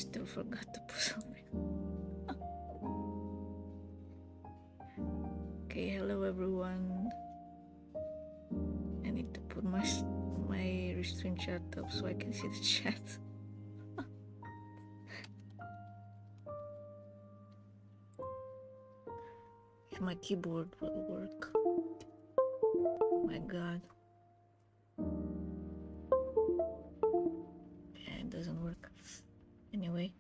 still forgot to put something. Okay, hello everyone. I need to put my restream chat up so I can see the chat. If my keyboard will work. Oh my god. Yeah, it doesn't work. Anyway.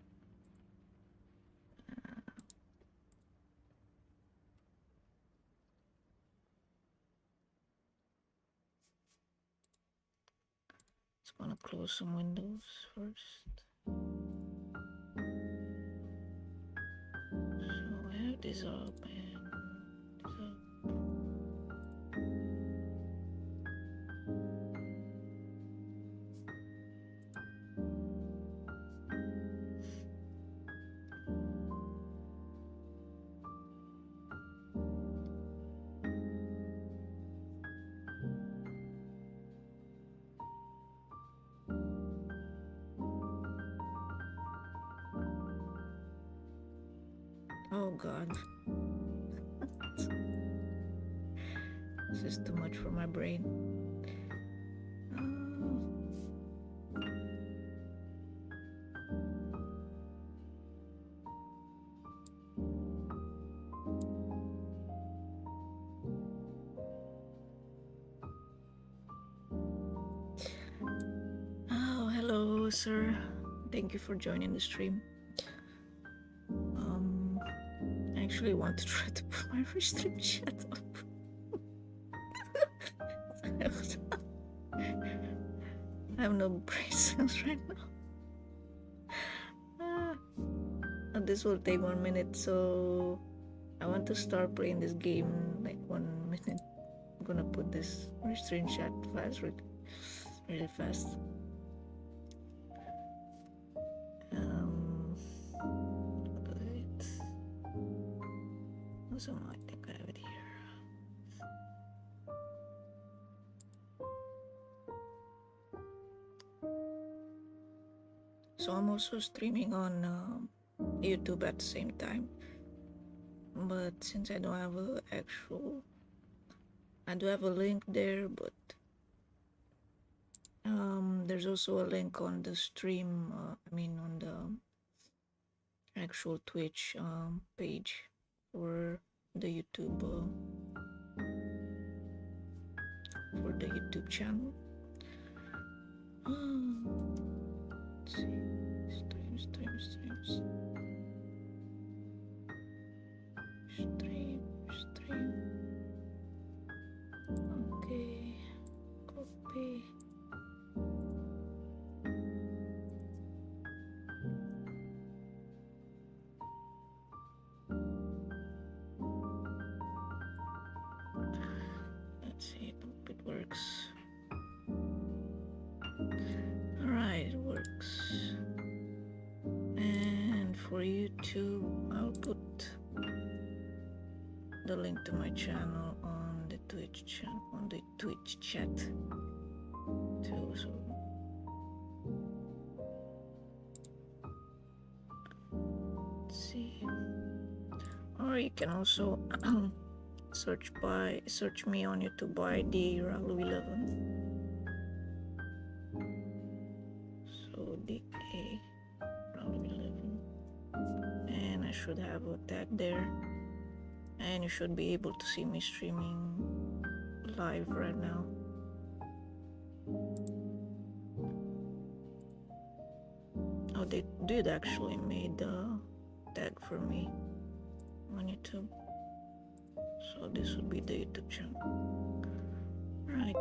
Just gonna close some windows first. So I have this up and this up. Oh god. This is too much for my brain. Oh, hello, sir. Thank you for joining the stream. I actually want to try to put my restream chat up. I have no brain cells right now. This will take 1 minute, so I want to start playing this game like 1 minute. I'm gonna put this restream chat fast, really fast. So I think I have it here. So I'm also streaming on YouTube at the same time, but since I don't have a actual, I do have a link there, but there's also a link on the stream, on the actual Twitch page for the YouTube channel. Let's see, streams. Stream. Okay, copy. Let's see, hope it works. Alright, it works. And for YouTube, I'll put the link to my channel on the Twitch chat too. So let's see. Or you can also search me on YouTube by the Ralu11. So DA Ralu11, and I should have a tag there, and you should be able to see me streaming live right now. Oh, they did actually made a tag for me on YouTube. So this would be the YouTube channel. Right.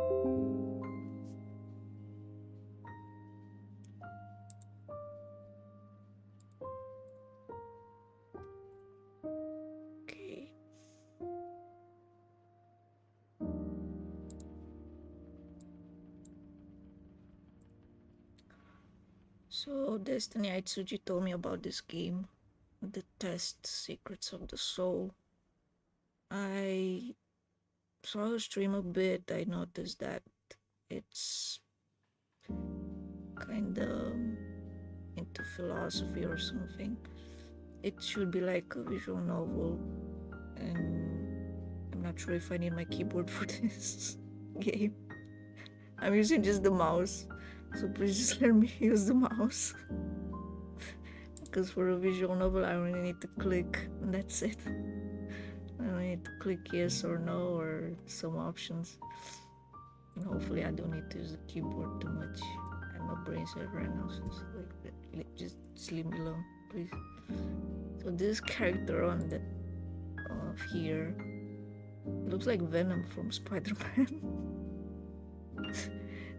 Okay. So Destiny Aitsuji told me about this game, The Test Secrets of the Soul. I saw her stream a bit. I noticed that it's kind of into philosophy or something. It should be like a visual novel, and I'm not sure if I need my keyboard for this game. I'm using just the mouse, so please just let me use the mouse. Because for a visual novel, I only need to click, and that's it. I don't need to click yes or no or some options. And hopefully, I don't need to use the keyboard too much. I have no brain cells right now, so it's like just leave me alone, please. So this character on the here, it looks like Venom from Spider-Man.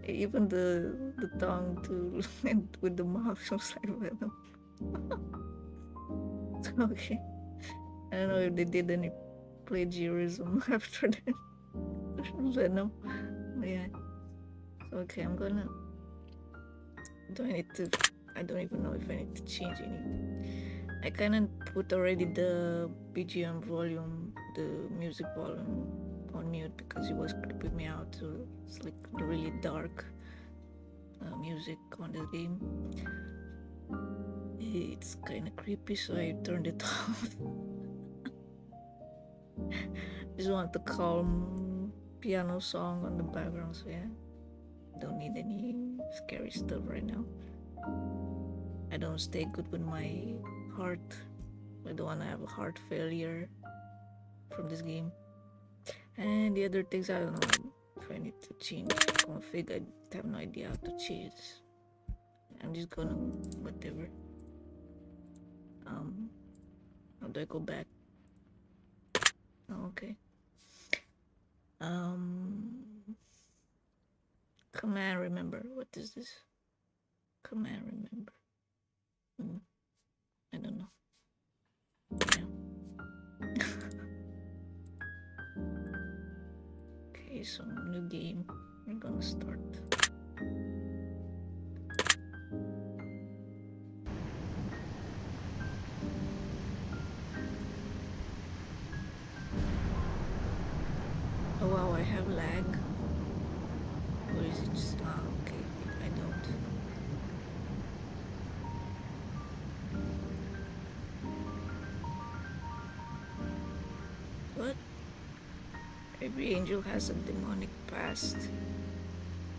Even the tongue too, and with the mouth looks like Venom. Okay, I don't know if they did any plagiarism after that. Venom, but yeah. Okay, I'm gonna. I don't even know if I need to change anything. I kind of put already the BGM volume, the music volume on mute because it was creeping me out. So it's like really dark music on the game. It's kind of creepy, so I turned it off. Just want the calm piano song on the background, so yeah. Don't need any scary stuff right now. I don't stay good with my heart. I don't want to have a heart failure from this game. And the other things, I don't know if I need to change config. I have no idea how to change this. I'm just gonna whatever. How do I go back? Oh, okay. Command remember. What is this? Command remember. I don't know. Yeah. Okay, so new game. We're gonna start. Oh wow, I have lag. Or is it just... okay, I don't. What? Every angel has a demonic past,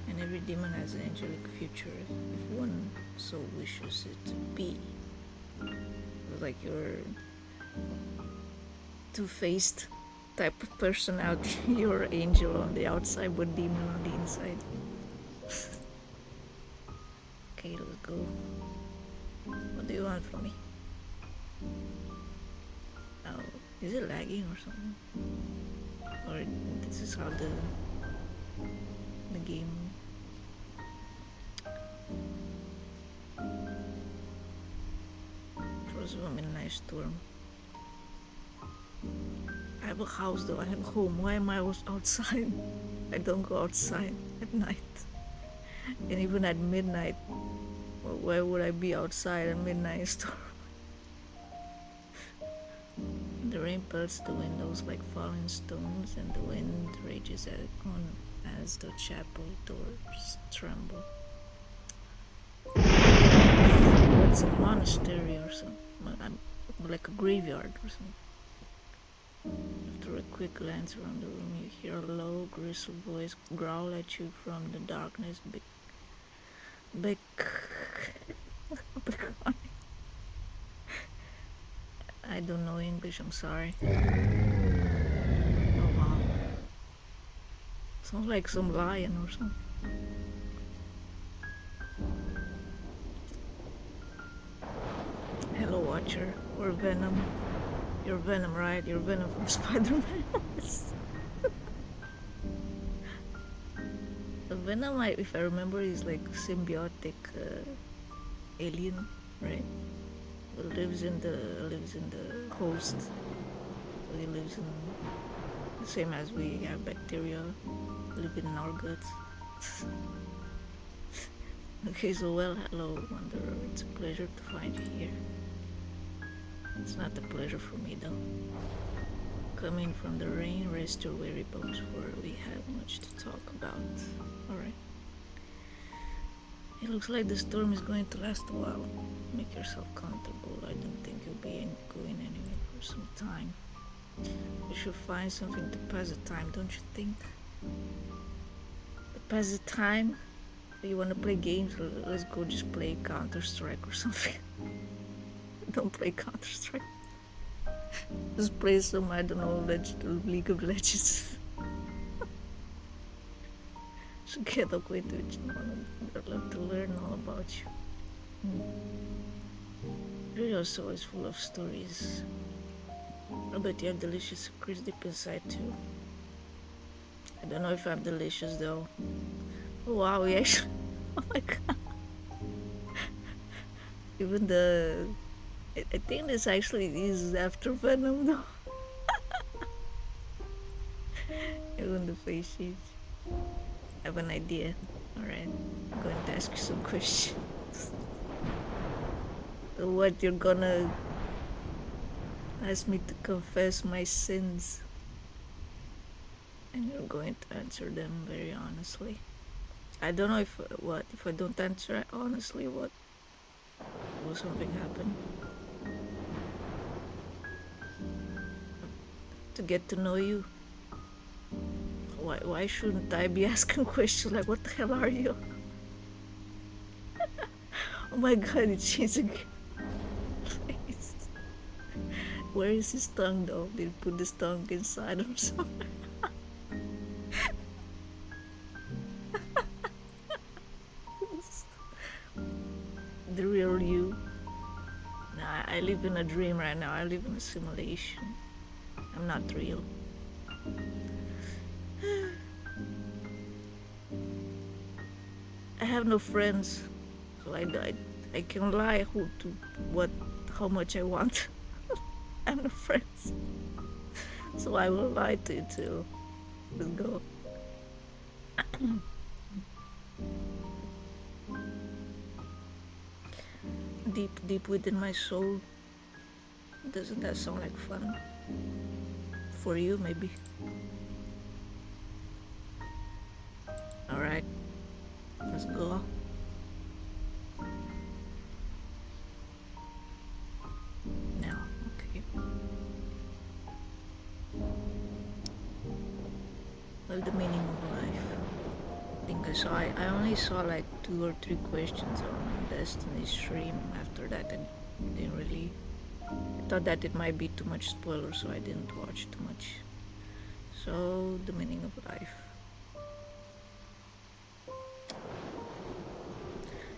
and every demon has an angelic future, if one so wishes it to be. Like you're two-faced type of personality. You're angel on the outside, but demon on the inside. Okay, let's go. What do you want from me? Oh, is it lagging or something? Or this is how the game... It was a midnight storm. I have a house though, I have a home. Why am I outside? I don't go outside at night. And even at midnight, why would I be outside at midnight storm? The rain pelts the windows like falling stones, and the wind rages on as the chapel doors tremble. It's a monastery or something, like a graveyard or something. After a quick glance around the room, you hear a low, gristle voice growl at you from the darkness. Big. I don't know English, I'm sorry. Oh wow. Sounds like some lion or something. Hello, Watcher. Or Venom. You're Venom, right? You're Venom from Spider-Man. The Venom, if I remember, is like symbiotic alien, right? It lives in the host. So he lives in the same as we have bacteria living in our guts. Okay, so well, hello, Wanderer. It's a pleasure to find you here. It's not a pleasure for me though. Come in from the rain, rest your weary bones, for we have much to talk about. Alright. It looks like the storm is going to last a while. Make yourself comfortable. I don't think you'll be going anywhere for some time. You should find something to pass the time, don't you think? To pass the time? You want to play games? Let's go just play Counter-Strike or something. Don't play Counter-Strike. Just play some, I don't know, League of Legends. Should get acquainted with you. I'd love to learn all about you. Radio Soul is full of stories. I bet you have delicious secrets deep inside too. I don't know if I'm delicious though. Oh wow, we actually. Oh my god. Even the. I think this actually is after Venom though. Even the face sheet. I have an idea. Alright. I'm going to ask you some questions. So what, you're gonna ask me to confess my sins? And you're going to answer them very honestly. I don't know if I don't answer honestly, what will something happen? To get to know you. Why shouldn't I be asking questions like, what the hell are you? Oh my god, it's changing. Where is his tongue though? Did he put his tongue inside or something? The real you. Nah, I live in a dream right now. I live in a simulation. I'm not real. I have no friends, so I can lie how much I want. I have no friends, so I will lie to you too. Let's go. Deep within my soul. Doesn't that sound like fun? For you, maybe. Alright, let's go. Now, okay. What's the meaning of life? I think I only saw like 2 or 3 questions on Destiny's stream. After that, I didn't really. I thought that it might be too much spoiler, so I didn't watch too much. So, the meaning of life.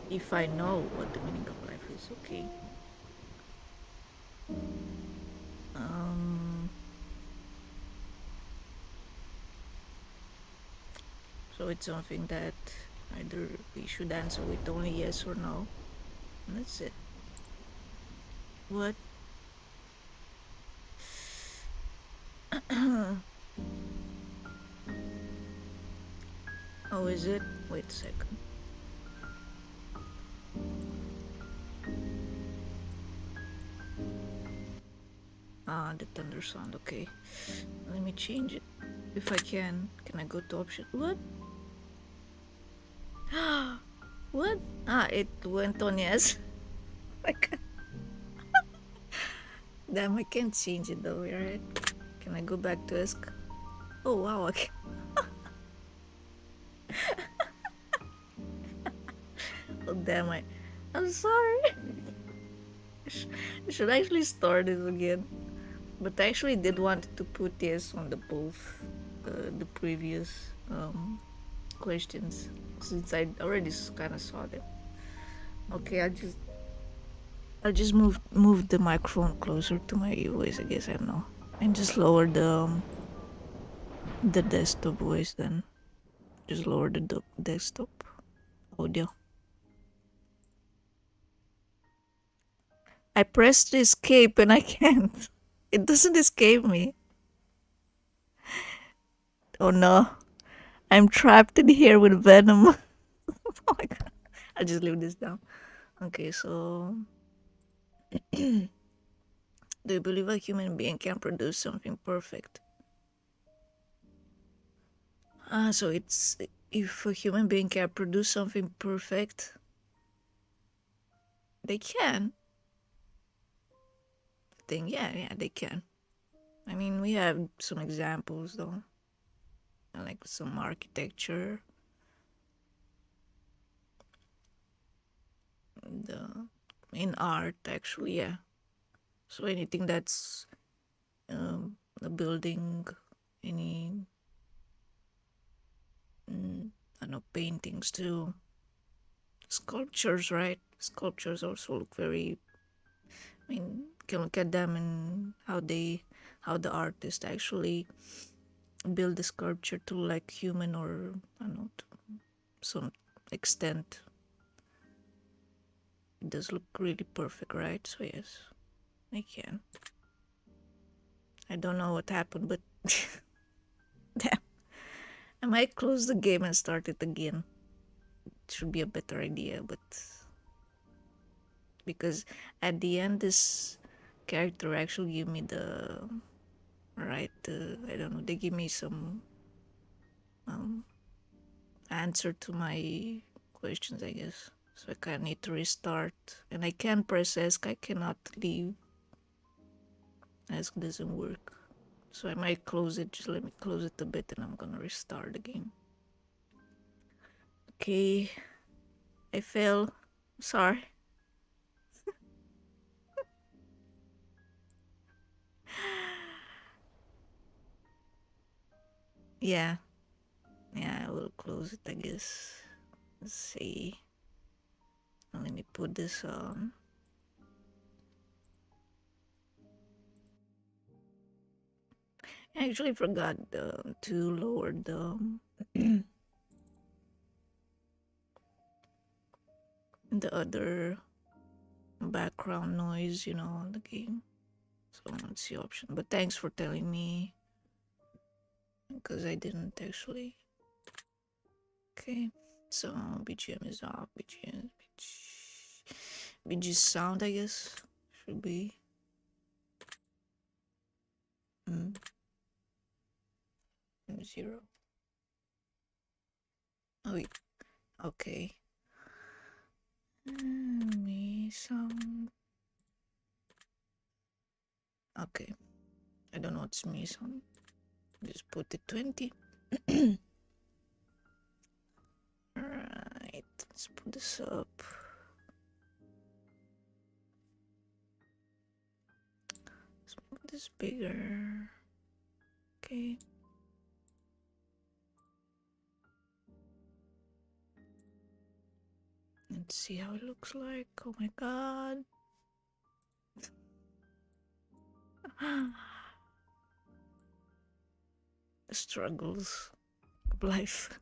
If I know what the meaning of life is, okay. So it's something that either we should answer with only yes or no. And that's it. What? Oh, is it? Wait a second. Ah, the thunder sound, okay. Let me change it. If I can I go to option? What? What? Ah, it went on yes. Damn, I can't change it though, right? Can I go back to ask? Oh wow, okay. Oh damn, I'm sorry. I should actually start it again. But I actually did want to put yes on the both the previous questions, since I already kind of saw them. Okay, I'll just move the microphone closer to my voice, I guess. I don't know, and just lower the desktop voice. Then just lower the desktop audio. I pressed escape and I can't. It doesn't escape me. Oh no, I'm trapped in here with Venom. Oh my god, I'll just leave this down. Okay, so do you believe a human being can produce something perfect? So it's if a human being can produce something perfect, They can. Yeah, they can. I mean, we have some examples though, like some architecture, the in art actually, yeah. So anything that's a building, any I don't know, paintings too, sculptures, right? Sculptures also look very. I mean, can look at them and how the artist actually build the sculpture to like human or I don't know, to some extent. It does look really perfect, right? So yes, I can. I don't know what happened, but damn, I might close the game and start it again. It should be a better idea, but because at the end, this character actually give me the right. I don't know. They give me some answer to my questions, I guess. So I kind of need to restart, and I can press ESC. I cannot leave. ESC doesn't work. So I might close it. Just let me close it a bit, and I'm gonna restart the game. Okay, I fell. Sorry. Yeah, I will close it, I guess. Let's see. Let me put this on. I actually forgot to lower the the other background noise, on the game. So let's see option. But thanks for telling me, because I didn't actually. Okay, so BGM is off. BG sound, I guess, should be 0. Oh wait, okay. Me sound. Okay, I don't know what's me sound. Just put it 20. Alright, let's put this up. Let's put this bigger. Okay. Let's see how it looks like. Oh my god. The struggles of life.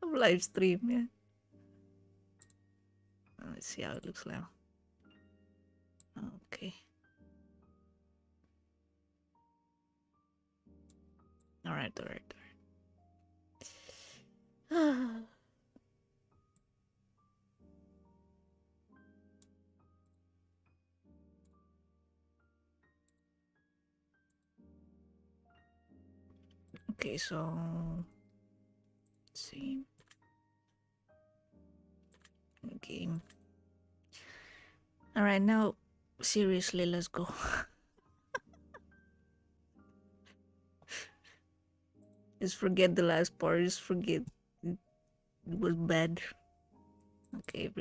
Of live stream, yeah. Let's see how it looks now. Okay. Alright. Okay, so let's see. Game. Alright, now seriously, let's go. Just forget the last part. Just forget it was bad. Okay,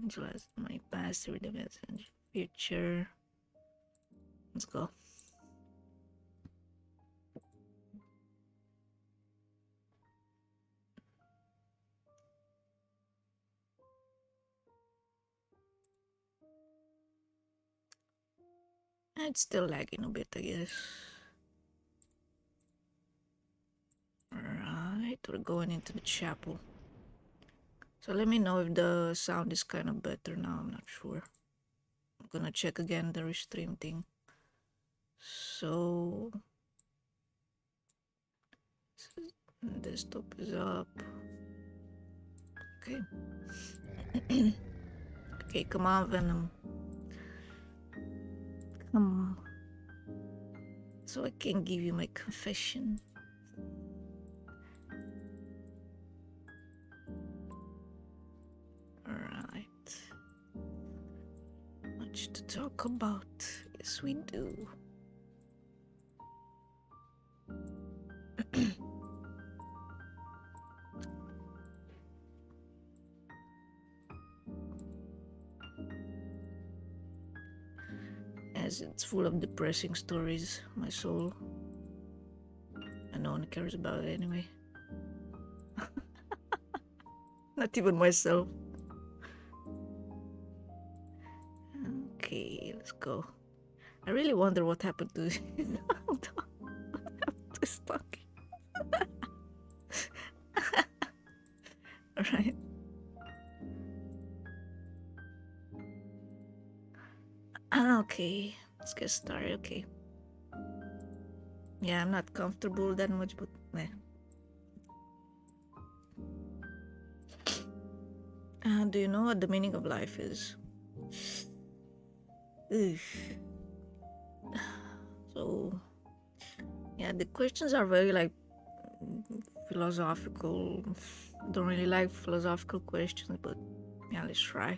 visualize my past, read the message, future. Let's go. It's still lagging a bit, I guess. Alright, we're going into the chapel. So let me know if the sound is kind of better now. I'm not sure. I'm gonna check again the restream thing. So desktop is up. Okay. Okay, come on, Venom. Come. So I can give you my confession. Alright. talk about. Yes, we do. As it's full of depressing stories, my soul. And no one cares about it anyway. Not even myself. Okay, let's go. I really wonder what happened to this talking. Alright. Okay, let's get started. Okay. Yeah, I'm not comfortable that much, but meh. Do you know what the meaning of life is? So, yeah, the questions are very like philosophical. Don't really like philosophical questions, but yeah, let's try.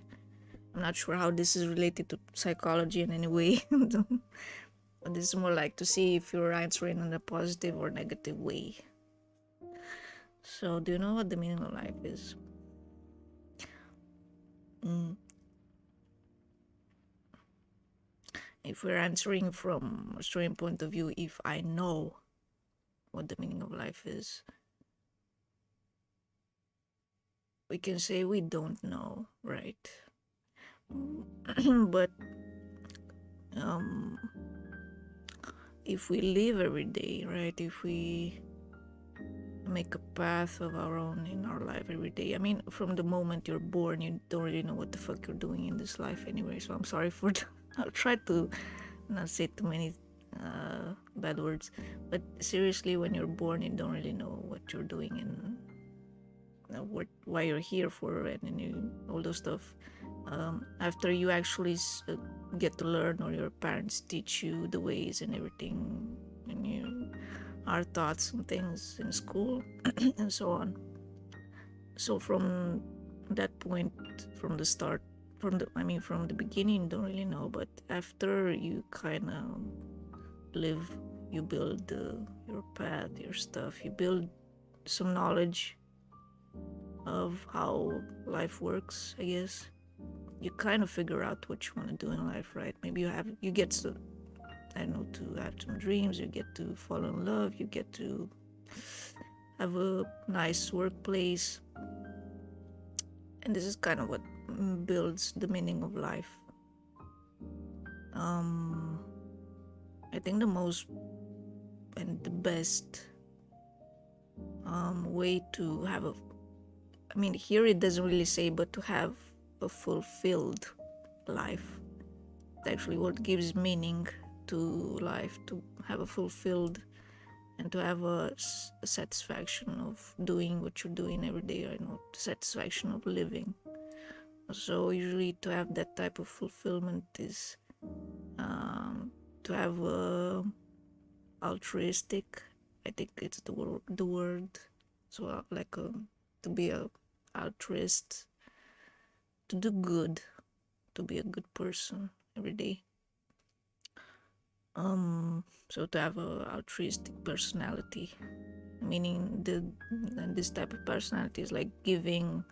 I'm not sure how this is related to psychology in any way. But this is more like to see if you're answering in a positive or negative way. So, do you know what the meaning of life is? If we're answering from a certain point of view, if I know what the meaning of life is, we can say we don't know, right? But if we live every day, right? If we make a path of our own in our life every day. I mean, from the moment you're born, you don't really know what the fuck you're doing in this life anyway. So I'm sorry for I'll try to not say too many bad words. But seriously, when you're born, you don't really know what you're doing and why you're here for and all those stuff. After you actually get to learn, or your parents teach you the ways and everything, and you are taught some things in school and so on. So from that point, from the start, from the beginning, don't really know, but after you kind of live, you build your path, your stuff, you build some knowledge of how life works, I guess. You kind of figure out what you want to do in life, right? Maybe you get to, I don't know, to have some dreams, you get to fall in love, you get to have a nice workplace. And this is kind of what builds the meaning of life. I think the most and the best way to have here it doesn't really say, but to have a fulfilled life. It's actually what gives meaning to life, to have a fulfilled and to have a satisfaction of doing what you're doing every day, or the satisfaction of living. So usually to have that type of fulfillment is to have a altruistic, I think it's the word. So to be a altruist, to do good, to be a good person every day. So to have a altruistic personality, meaning this type of personality is like giving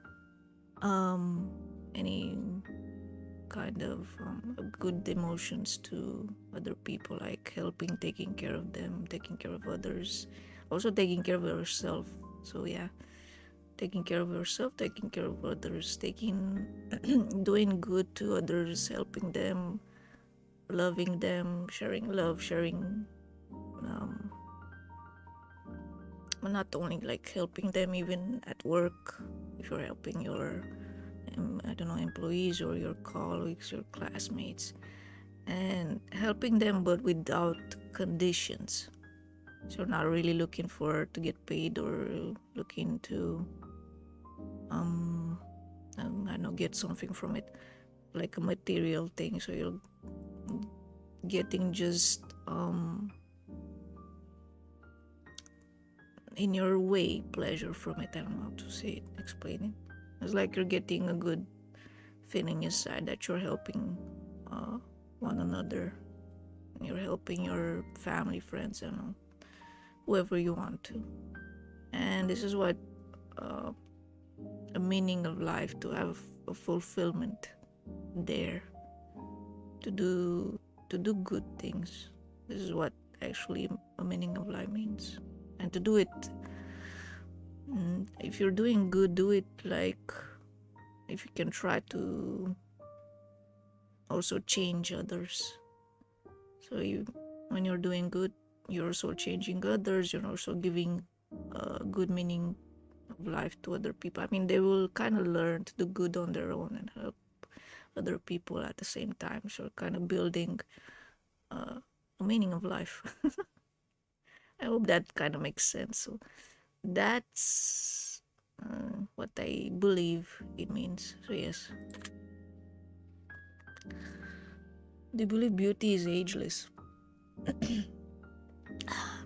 any kind of good emotions to other people, like helping, taking care of them, taking care of others, also taking care of yourself. So yeah, taking care of yourself, taking care of others, doing good to others, helping them, loving them, sharing love, sharing not only like helping them even at work, if you're helping your employees or your colleagues, your classmates, and helping them but without conditions. So you're not really looking to get paid or looking to get something from it, like a material thing. So you're getting just in your way pleasure from it. I don't know how to explain it. It's like you're getting a good feeling inside that you're helping one another. You're helping your family, friends, and whoever you want to. And this is what a meaning of life, to have a fulfillment there, to do good things. This is what actually a meaning of life means. And to do it, if you're doing good, do it like, if you can try to also change others. So when you're doing good, you're also changing others. You're also giving a good meaning of life to other people. I mean, they will kind of learn to do good on their own and help other people at the same time. So kind of building a meaning of life. I hope that kind of makes sense. So that's what I believe it means. So yes. Do you believe beauty is ageless?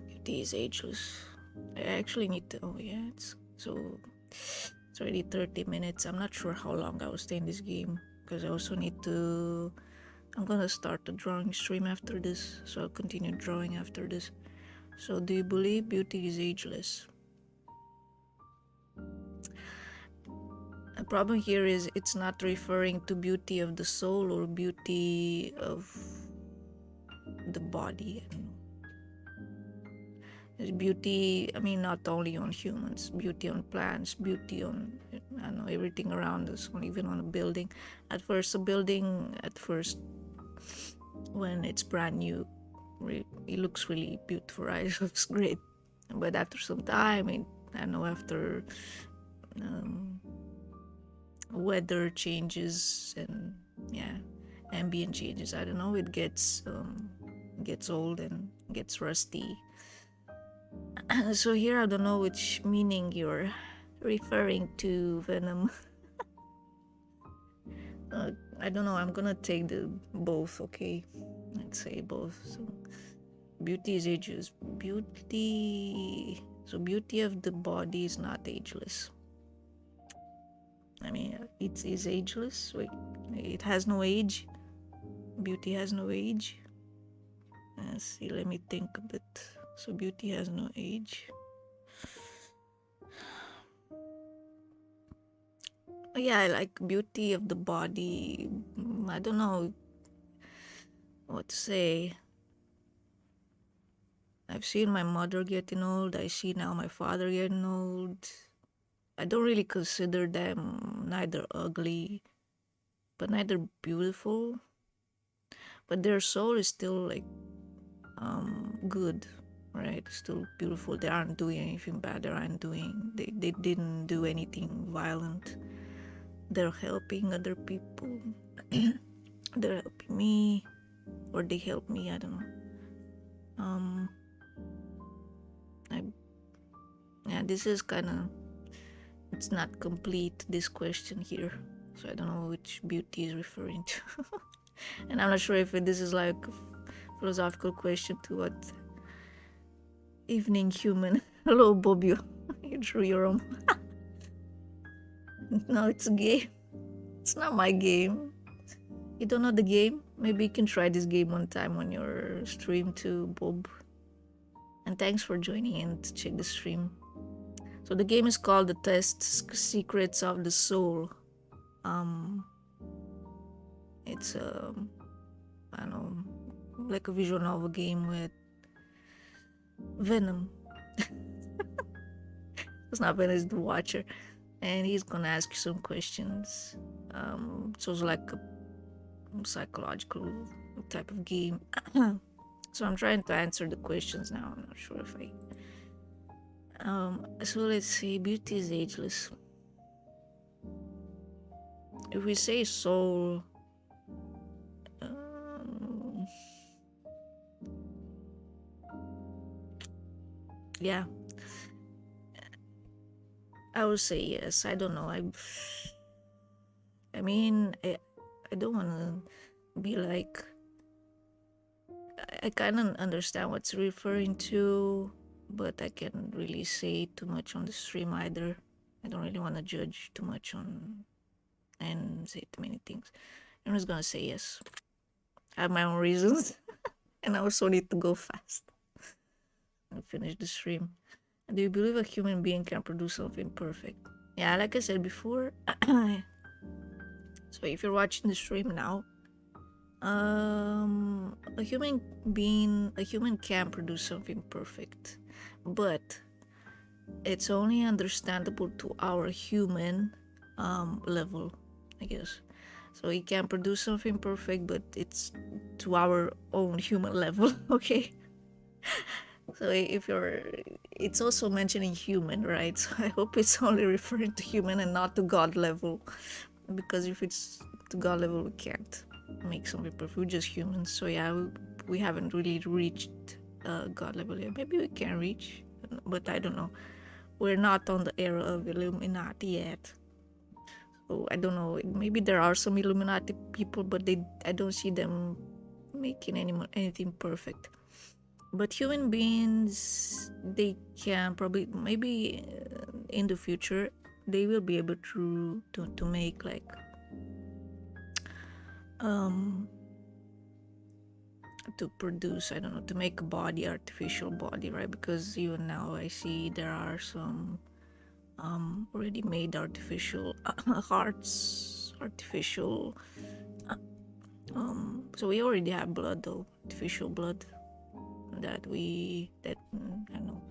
Beauty is ageless. I actually need to. Oh yeah, it's already 30 minutes. I'm not sure how long I will stay in this game, because I also need to. I'm gonna start a drawing stream after this, so I'll continue drawing after this. So, do you believe beauty is ageless? The problem here is it's not referring to beauty of the soul or beauty of the body. There's beauty, I mean, not only on humans, beauty on plants, beauty on, I don't know, everything around us, even on a building. At first, when it's brand new, it looks really beautiful, right? It looks great. But after some time, I don't know, after weather changes and ambient changes, I don't know, it gets old and gets rusty. So here I don't know which meaning you're referring to, Venom. I don't know, I'm gonna take the both, okay? Let's say both. So beauty is ageless. Beauty of the body is not ageless. I mean, it is ageless. Wait, it has no age. Beauty has no age. Let's see, let me think a bit. So beauty has no age. Yeah, I like beauty of the body. I don't know what to say. I've seen my mother getting old. I see now my father getting old. I don't really consider them neither ugly, but neither beautiful. But their soul is still like good, right? Still beautiful. They aren't doing anything bad. They didn't do anything violent. They're helping other people. They're helping me, or they help me. I don't know. This is kind of, it's not complete, this question here, so I don't know which beauty is referring to. And I'm not sure if this is like a philosophical question to what evening human. Hello, Bobbio. You drew your own. No, it's a game. It's not my game. You don't know the game? Maybe you can try this game one time on your stream too, Bob. And thanks for joining in to check the stream. So the game is called The Test Secrets of the Soul. It's I don't know, like a visual novel game with Venom. It's not Venom, it's the Watcher. And he's gonna ask you some questions. So it's like a psychological type of game. So I'm trying to answer the questions now. I'm not sure if I... so let's see, beauty is ageless. If we say soul, yeah, I would say yes. I don't know. I mean, I don't want to be like... I kind of understand what's referring to, but I can't really say too much on the stream either. I don't really want to judge too much on and say too many things. I'm just gonna say yes. I have my own reasons, and I also need to go fast and finish the stream. Do you believe a human being can produce something perfect? Yeah, like I said before. So if you're watching the stream now, a human can produce something perfect, but it's only understandable to our human level, I guess. So he can produce something perfect, but it's to our own human level. Okay. So if you're, it's also mentioning human, right? So I hope it's only referring to human and not to God level, because if it's to God level, we can't make something perfect. We're just humans. So yeah, we haven't really reached God level yet. Maybe we can reach, but I don't know. We're not on the era of Illuminati yet. So I don't know. Maybe there are some Illuminati people, but I don't see them making anything perfect. But human beings, they can probably, maybe in the future, they will be able to make like to produce, I don't know, to make a body, artificial body, right? Because even now I see there are some already made artificial hearts, artificial so we already have blood, though, artificial blood that I know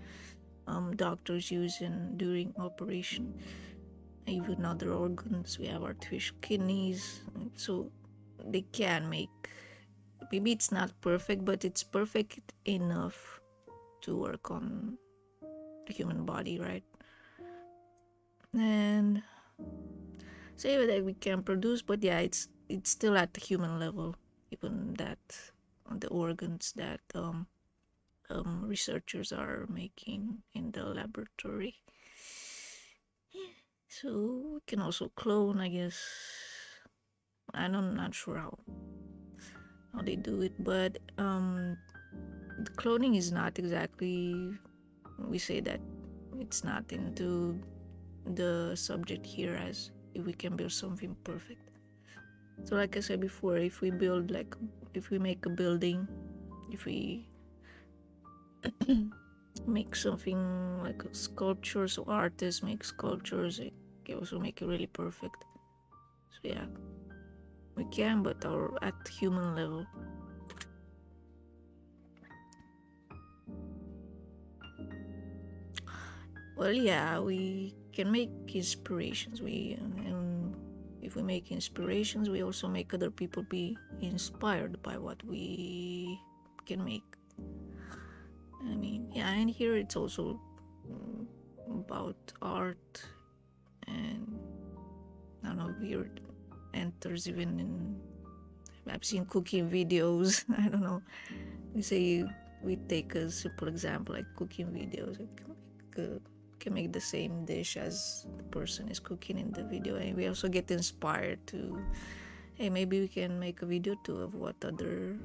doctors use during operation. Even other organs, we have artificial kidneys, so they can make, maybe it's not perfect, but it's perfect enough to work on the human body, right? And say that we can produce, but yeah, it's still at the human level, even that the organs that researchers are making in the laboratory. So we can also clone, I guess. I'm not sure how they do it, but the cloning is not exactly, we say that it's not into the subject here as if we can build something perfect. So like I said before, if we make a building, if we make something like a sculpture, so artists make sculptures, they can also make it really perfect. So yeah, we can, but at human level. Well, yeah, we can make inspirations. If we make inspirations, we also make other people be inspired by what we can make. I mean, yeah, and here it's also about art, and I don't know, weird enters even in. I've seen cooking videos. I don't know. We take a simple example like cooking videos. Can make the same dish as the person is cooking in the video, and we also get inspired to, hey, maybe we can make a video too of what other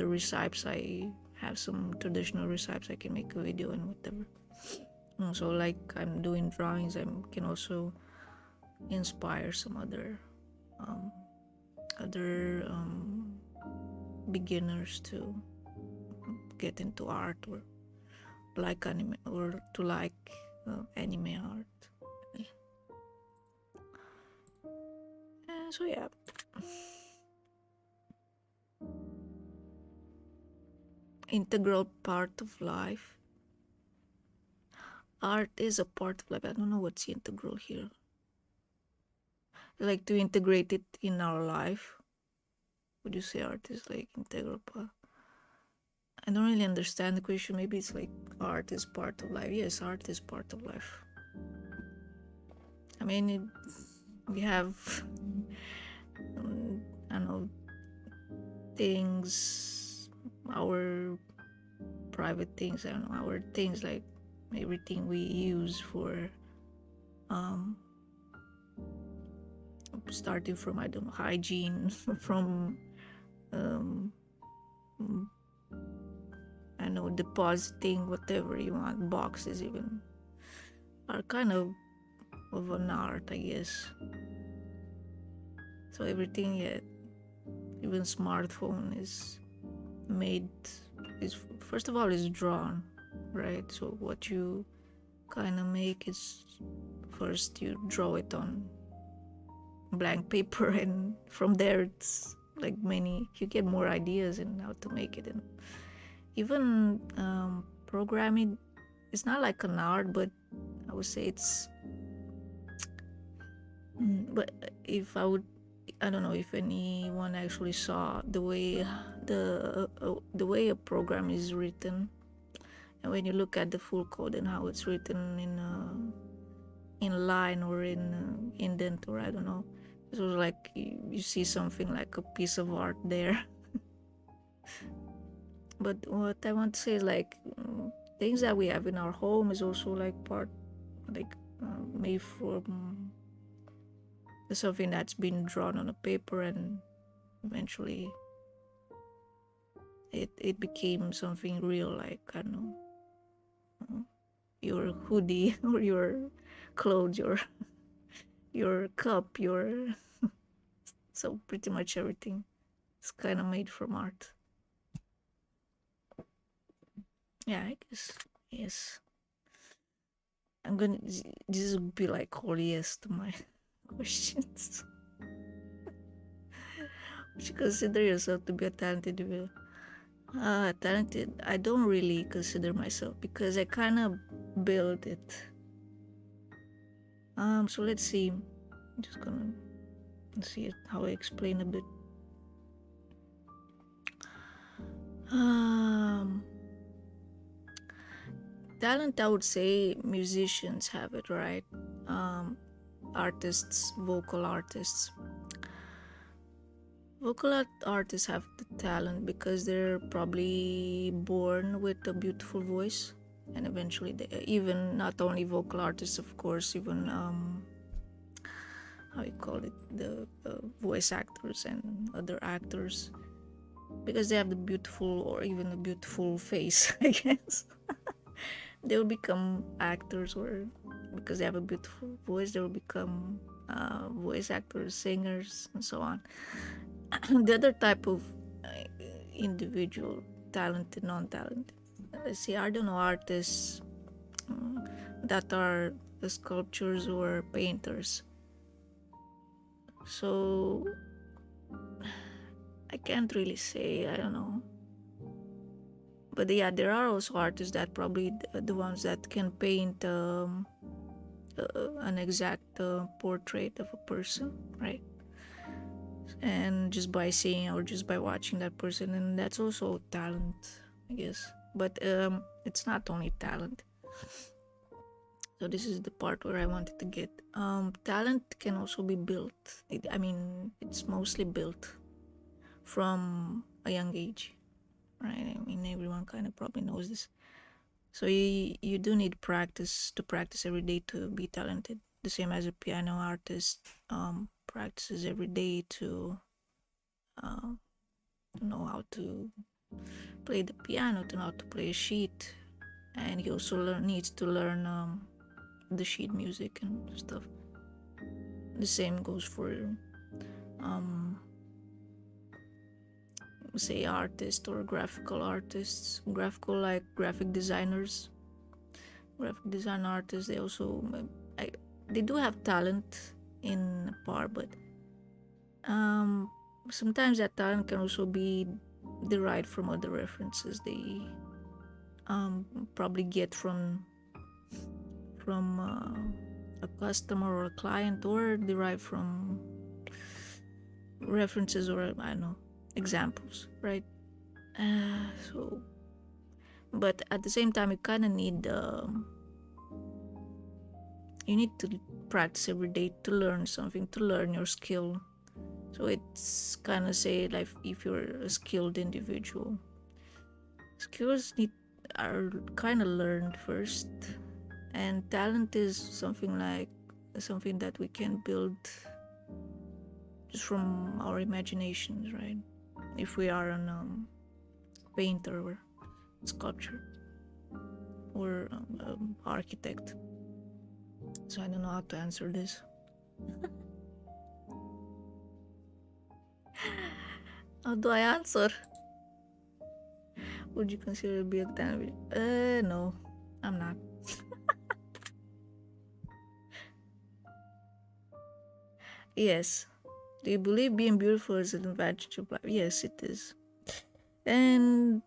recipes. I have some traditional recipes, I can make a video and whatever. So like I'm doing drawings, I can also inspire some other beginners to get into art or like anime, or to like anime art. So yeah. Integral part of life. Art is a part of life. I don't know what's integral here. Like to integrate it in our life. Would you say art is like integral part? I don't really understand the question. Maybe it's like art is part of life. Yes, art is part of life. I mean, we have, I don't know, things, our private things, I don't know, our things, like everything we use for, starting from, I don't know, hygiene, from, I know, depositing whatever you want, boxes even, are kind of an art, I guess. So everything even smartphone is made, is first of all is drawn, right? So what you kind of make is first you draw it on blank paper, and from there it's like you get more ideas in how to make it. And even programming is not like an art, but I would say it's but if I don't know if anyone actually saw the way the way a program is written, and when you look at the full code and how it's written in line or in indent, or I don't know, it was like you see something like a piece of art there. But what I want to say is like things that we have in our home is also like part like made from something that's been drawn on a paper, and eventually it became something real, like I don't know, your hoodie or your clothes, your cup, your so pretty much everything is kind of made from art. Yeah, I guess yes. I'm gonna this would be like all yes to my questions. Would you consider yourself to be a talented individual? Talented, I don't really consider myself because I kind of build it. So let's see. I'm just gonna see how I explain a bit. Talent, I would say musicians have it, right? Artists, vocal artists. Vocal artists have the talent because they're probably born with a beautiful voice, and eventually even not only vocal artists, of course, even how you call it, the voice actors and other actors, because they have the beautiful or even a beautiful face, I guess. They will become actors, or because they have a beautiful voice, they will become voice actors, singers, and so on. The other type of individual, talented, non-talented, let's see, I don't know, artists that are sculptors or painters. So I can't really say, I don't know. But yeah, there are also artists that probably the ones that can paint an exact portrait of a person, right? And just by seeing or just by watching that person, and that's also talent, I guess. But it's not only talent. So this is the part where I wanted to get. Talent can also be built. It's mostly built from a young age, right? I mean, everyone kind of probably knows this. So you do need practice to practice every day to be talented. The same as a piano artist practices every day to know how to play the piano, to know how to play a sheet, and he also needs to learn the sheet music and stuff. The same goes for say artists or graphical artists, graphical like graphic designers, graphic design artists. They also they do have talent in part, but sometimes that talent can also be derived from other references they probably get from a customer or a client, or derived from references, or I don't know, examples, right? So but at the same time you kind of need you need to practice every day to learn something, to learn your skill. So it's kind of say like if you're a skilled individual, skills are kind of learned first, and talent is something that we can build just from our imaginations, right? If we are an painter or sculptor or architect. So I don't know how to answer this. How do I answer? Would you consider being a tan? No, I'm not. Yes. Do you believe being beautiful is an advantage of life? Yes, it is. And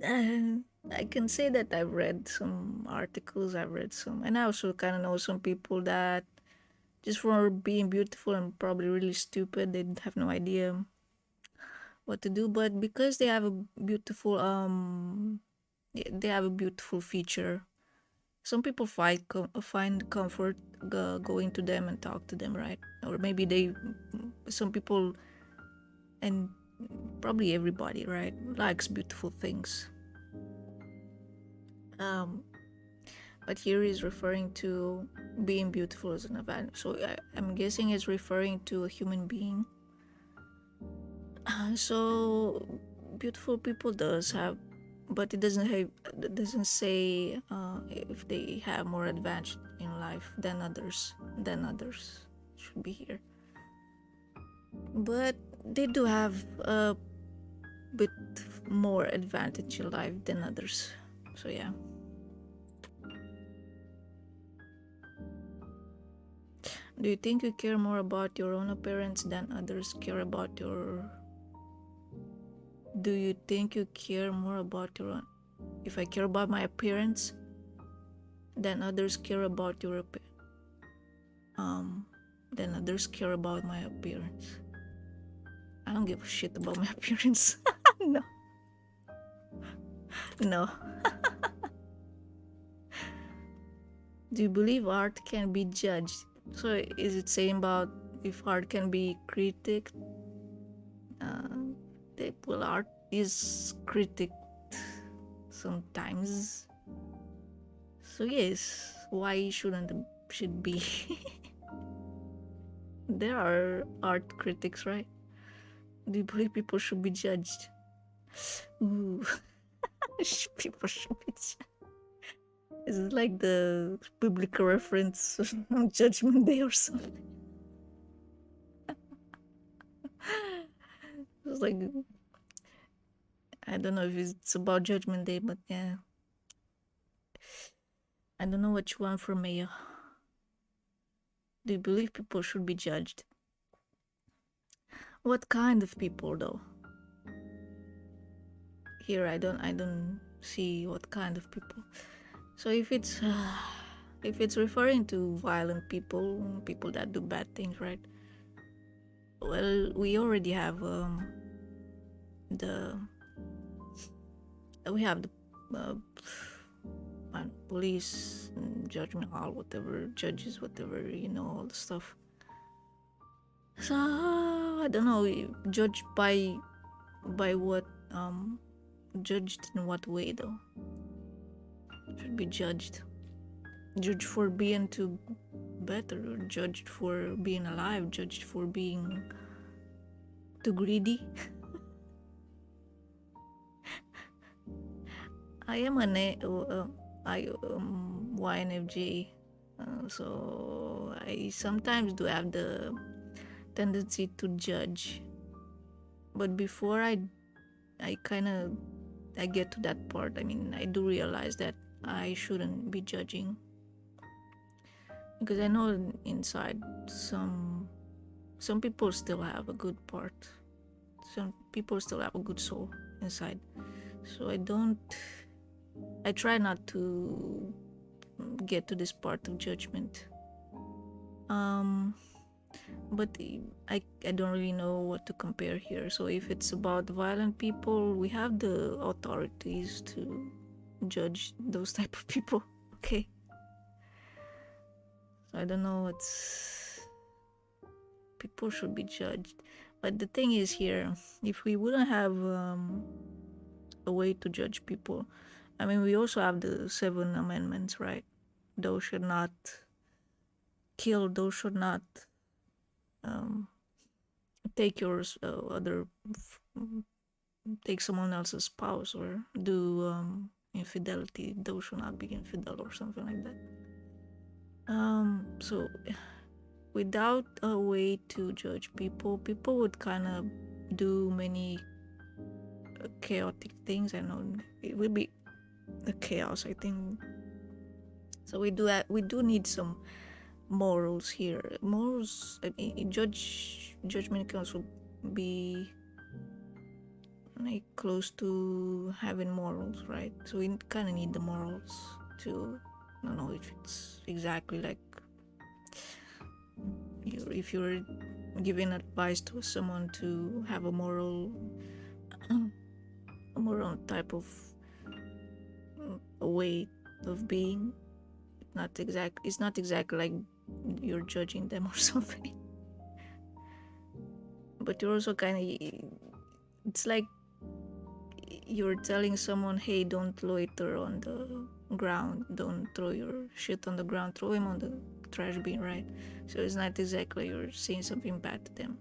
I can say that I've read some articles, I've read some, and I also kind of know some people that just for being beautiful and probably really stupid, they have no idea what to do. But because they have a beautiful, they have a beautiful feature. Some people find comfort going to them and talk to them, right? Or maybe some people, and probably everybody, right, likes beautiful things. Um, but here is referring to being beautiful as an event. So I'm guessing it's referring to a human being. So beautiful people does have, but it doesn't say if they have more advantage in life than others. Should be here. But they do have a bit more advantage in life than others. So yeah. Do you think you care more about your own appearance than others care about your... Do you think you care more about your own... If I care about my appearance, then others care about your then others care about my appearance. I don't give a shit about my appearance. No. No. Do you believe art can be judged? So is it saying about if art can be critiqued? Well, art is critiqued sometimes. So yes, why should be? There are art critics, right? Do you believe people should be judged? Ooh, people should be judged. Is it like the biblical reference on Judgment Day or something? It's like, I don't know if it's about Judgment Day, but yeah. I don't know what you want from me. Do you believe people should be judged? What kind of people though? Here I don't see what kind of people. So if it's referring to violent people that do bad things, right? Well, we already have the police, judgment hall, whatever, judges, whatever, all the stuff. So I don't know, judged by what, judged in what way though? Should be judged for being too better, or judged for being alive, judged for being too greedy. I am an YNFJ, so I sometimes do have the tendency to judge, but before I get to that part, I mean, I do realize that I shouldn't be judging, because I know inside some people still have a good part, some people still have a good soul inside, so I try not to get to this part of judgment. But I don't really know what to compare here. So if it's about violent people, we have the authorities to judge those type of people. Okay. So I don't know, people should be judged. But the thing is here, if we wouldn't have a way to judge people, I mean, we also have the 7 amendments, right? Thou should not kill, thou should not take take someone else's spouse, or do infidelity, thou should not be infidel, or something like that. So without a way to judge people would kind of do many chaotic things. I know it will be a chaos, I think. So we do need some morals here. Morals, I mean, judgment can also be like close to having morals, right? So we kind of need the morals to, I don't know if it's exactly like if you're giving advice to someone to have a moral type of a way of being. It's not exactly like you're judging them or something, but you're also kind of, it's like you're telling someone, hey, don't loiter on the ground, don't throw your shit on the ground, throw him on the trash bin, right? So it's not exactly you're saying something bad to them,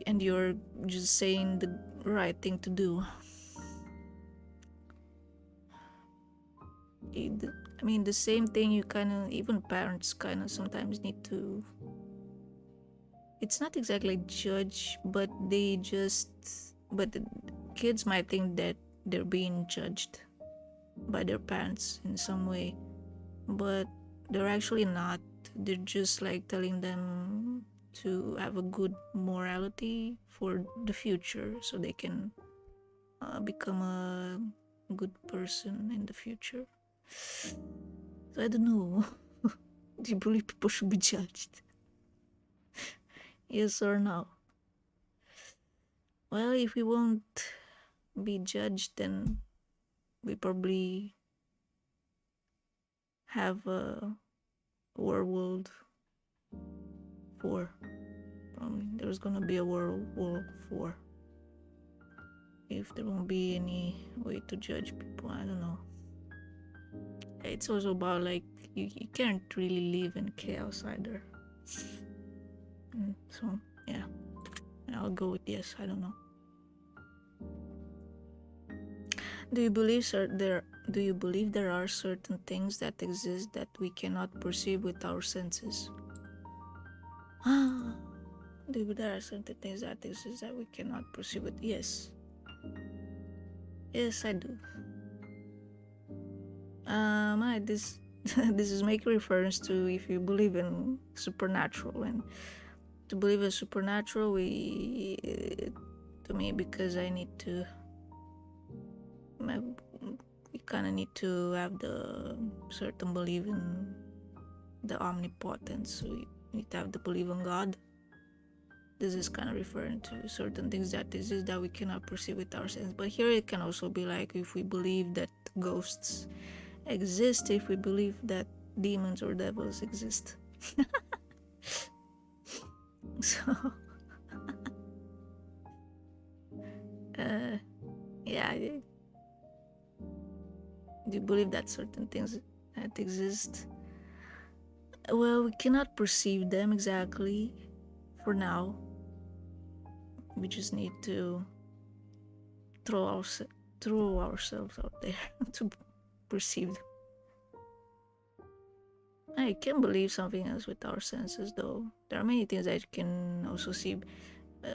and you're just saying the right thing to do. I mean, the same thing, you kind of, even parents kind of sometimes need to, it's not exactly judge, but the kids might think that they're being judged by their parents in some way, but they're actually not. They're just like telling them to have a good morality for the future so they can become a good person in the future. So I don't know. Do you believe people should be judged? Yes or no? Well, if we won't be judged, then we probably have a World 4. Probably there's gonna be a World War 4 if there won't be any way to judge people. I don't know. It's also about like you can't really live in chaos either. So yeah, I'll go with yes. I don't know. Do you believe there are certain things that exist that we cannot perceive with our senses? Do you believe there are certain things that exist that we cannot perceive with? Yes. Yes, I do. This this is making reference to if you believe in supernatural, and to believe in supernatural, to me, because I need to, we kind of need to have the certain belief in the omnipotence. So you need to have the belief in God. This is kind of referring to certain things that exist that we cannot perceive with our senses. But here it can also be like if we believe that ghosts exist, if we believe that demons or devils exist. So yeah, do you believe that certain things that exist? Well, we cannot perceive them exactly for now. We just need to throw ourselves out there to perceive them. I can believe something else with our senses, though. There are many things that you can also see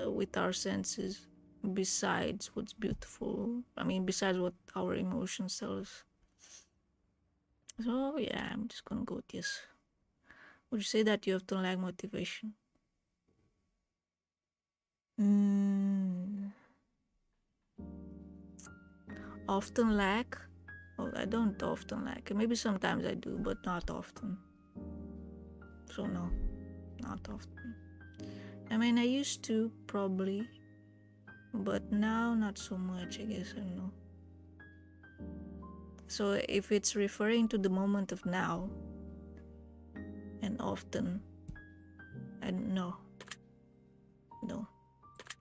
with our senses besides what's beautiful. I mean, besides what our emotions tell us. So yeah, I'm just gonna go with yes. Would you say that you often lack motivation? Often lack? Oh, I don't often lack. Maybe sometimes I do, but not often. So no, not often. I mean, I used to probably, but now not so much, I guess. I don't know. So if it's referring to the moment of now and often, I don't know. No,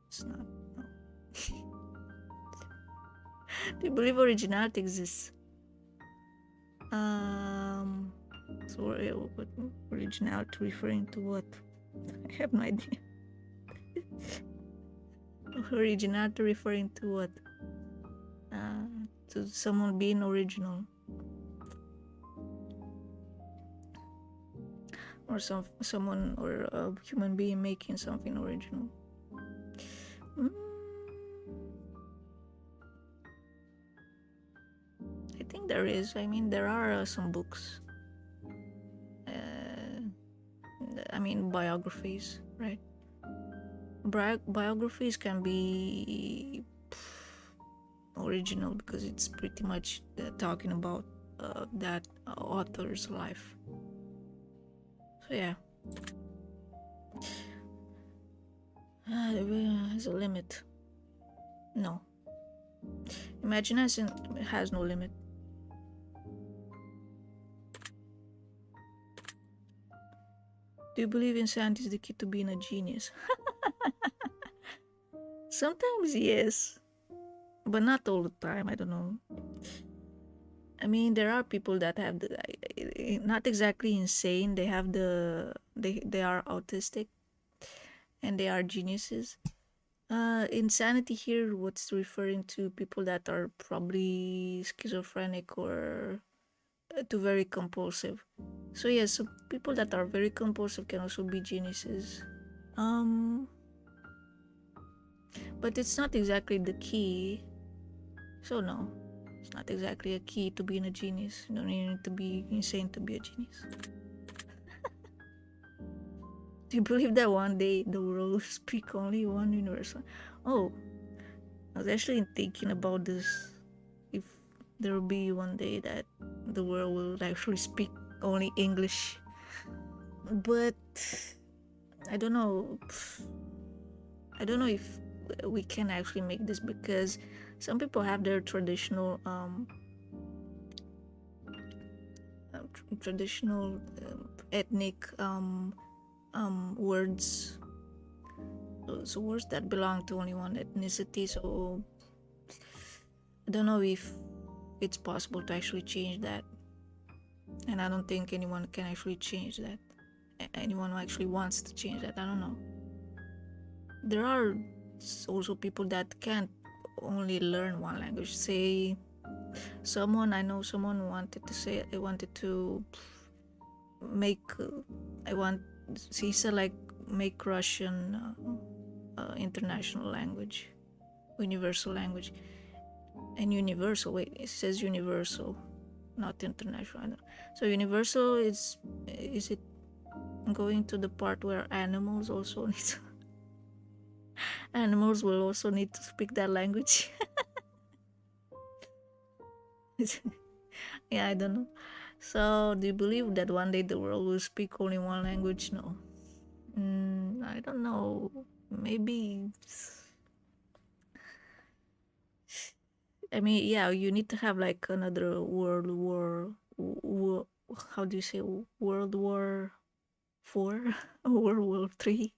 it's not. No. Do you believe originality exists? So what originality referring to what? I have no idea. Originality referring to what? To someone being original, or someone or a human being making something original. think there is. I mean, there are some books. I mean, biographies, right? Biographies can be original because it's pretty much talking about that author's life. So yeah, there's a limit. No, imagination has no limit. Do you believe insanity is the key to being a genius? Sometimes yes, but not all the time. I don't know. I mean, there are people that have not exactly insane. They have they are autistic, and they are geniuses. Insanity here, what's referring to people that are probably schizophrenic or too very compulsive. So yes, so people that are very compulsive can also be geniuses. But it's not exactly the key. So no, it's not exactly a key to being a genius. You don't need to be insane to be a genius. Do you believe that one day the world will speak only one universal? Oh, I was actually thinking about this. If there will be one day that the world will actually speak only English. But I don't know. I don't know if we can actually make this because some people have their traditional ethnic words, so words that belong to only one ethnicity. So I don't know if it's possible to actually change that, and I don't think anyone can actually change that. Anyone who actually wants to change that, I don't know. There are also people that can't only learn one language. Say I know someone wanted to make he said like make Russian international language, universal language. And universal, wait, it says universal, not international. So universal is it going to the part where animals also need to, animals will also need to speak that language? Yeah, I don't know. So do you believe that one day the world will speak only one language? No. I don't know. Maybe. I mean, yeah, you need to have like another world war. How do you say World War 4, World War 3,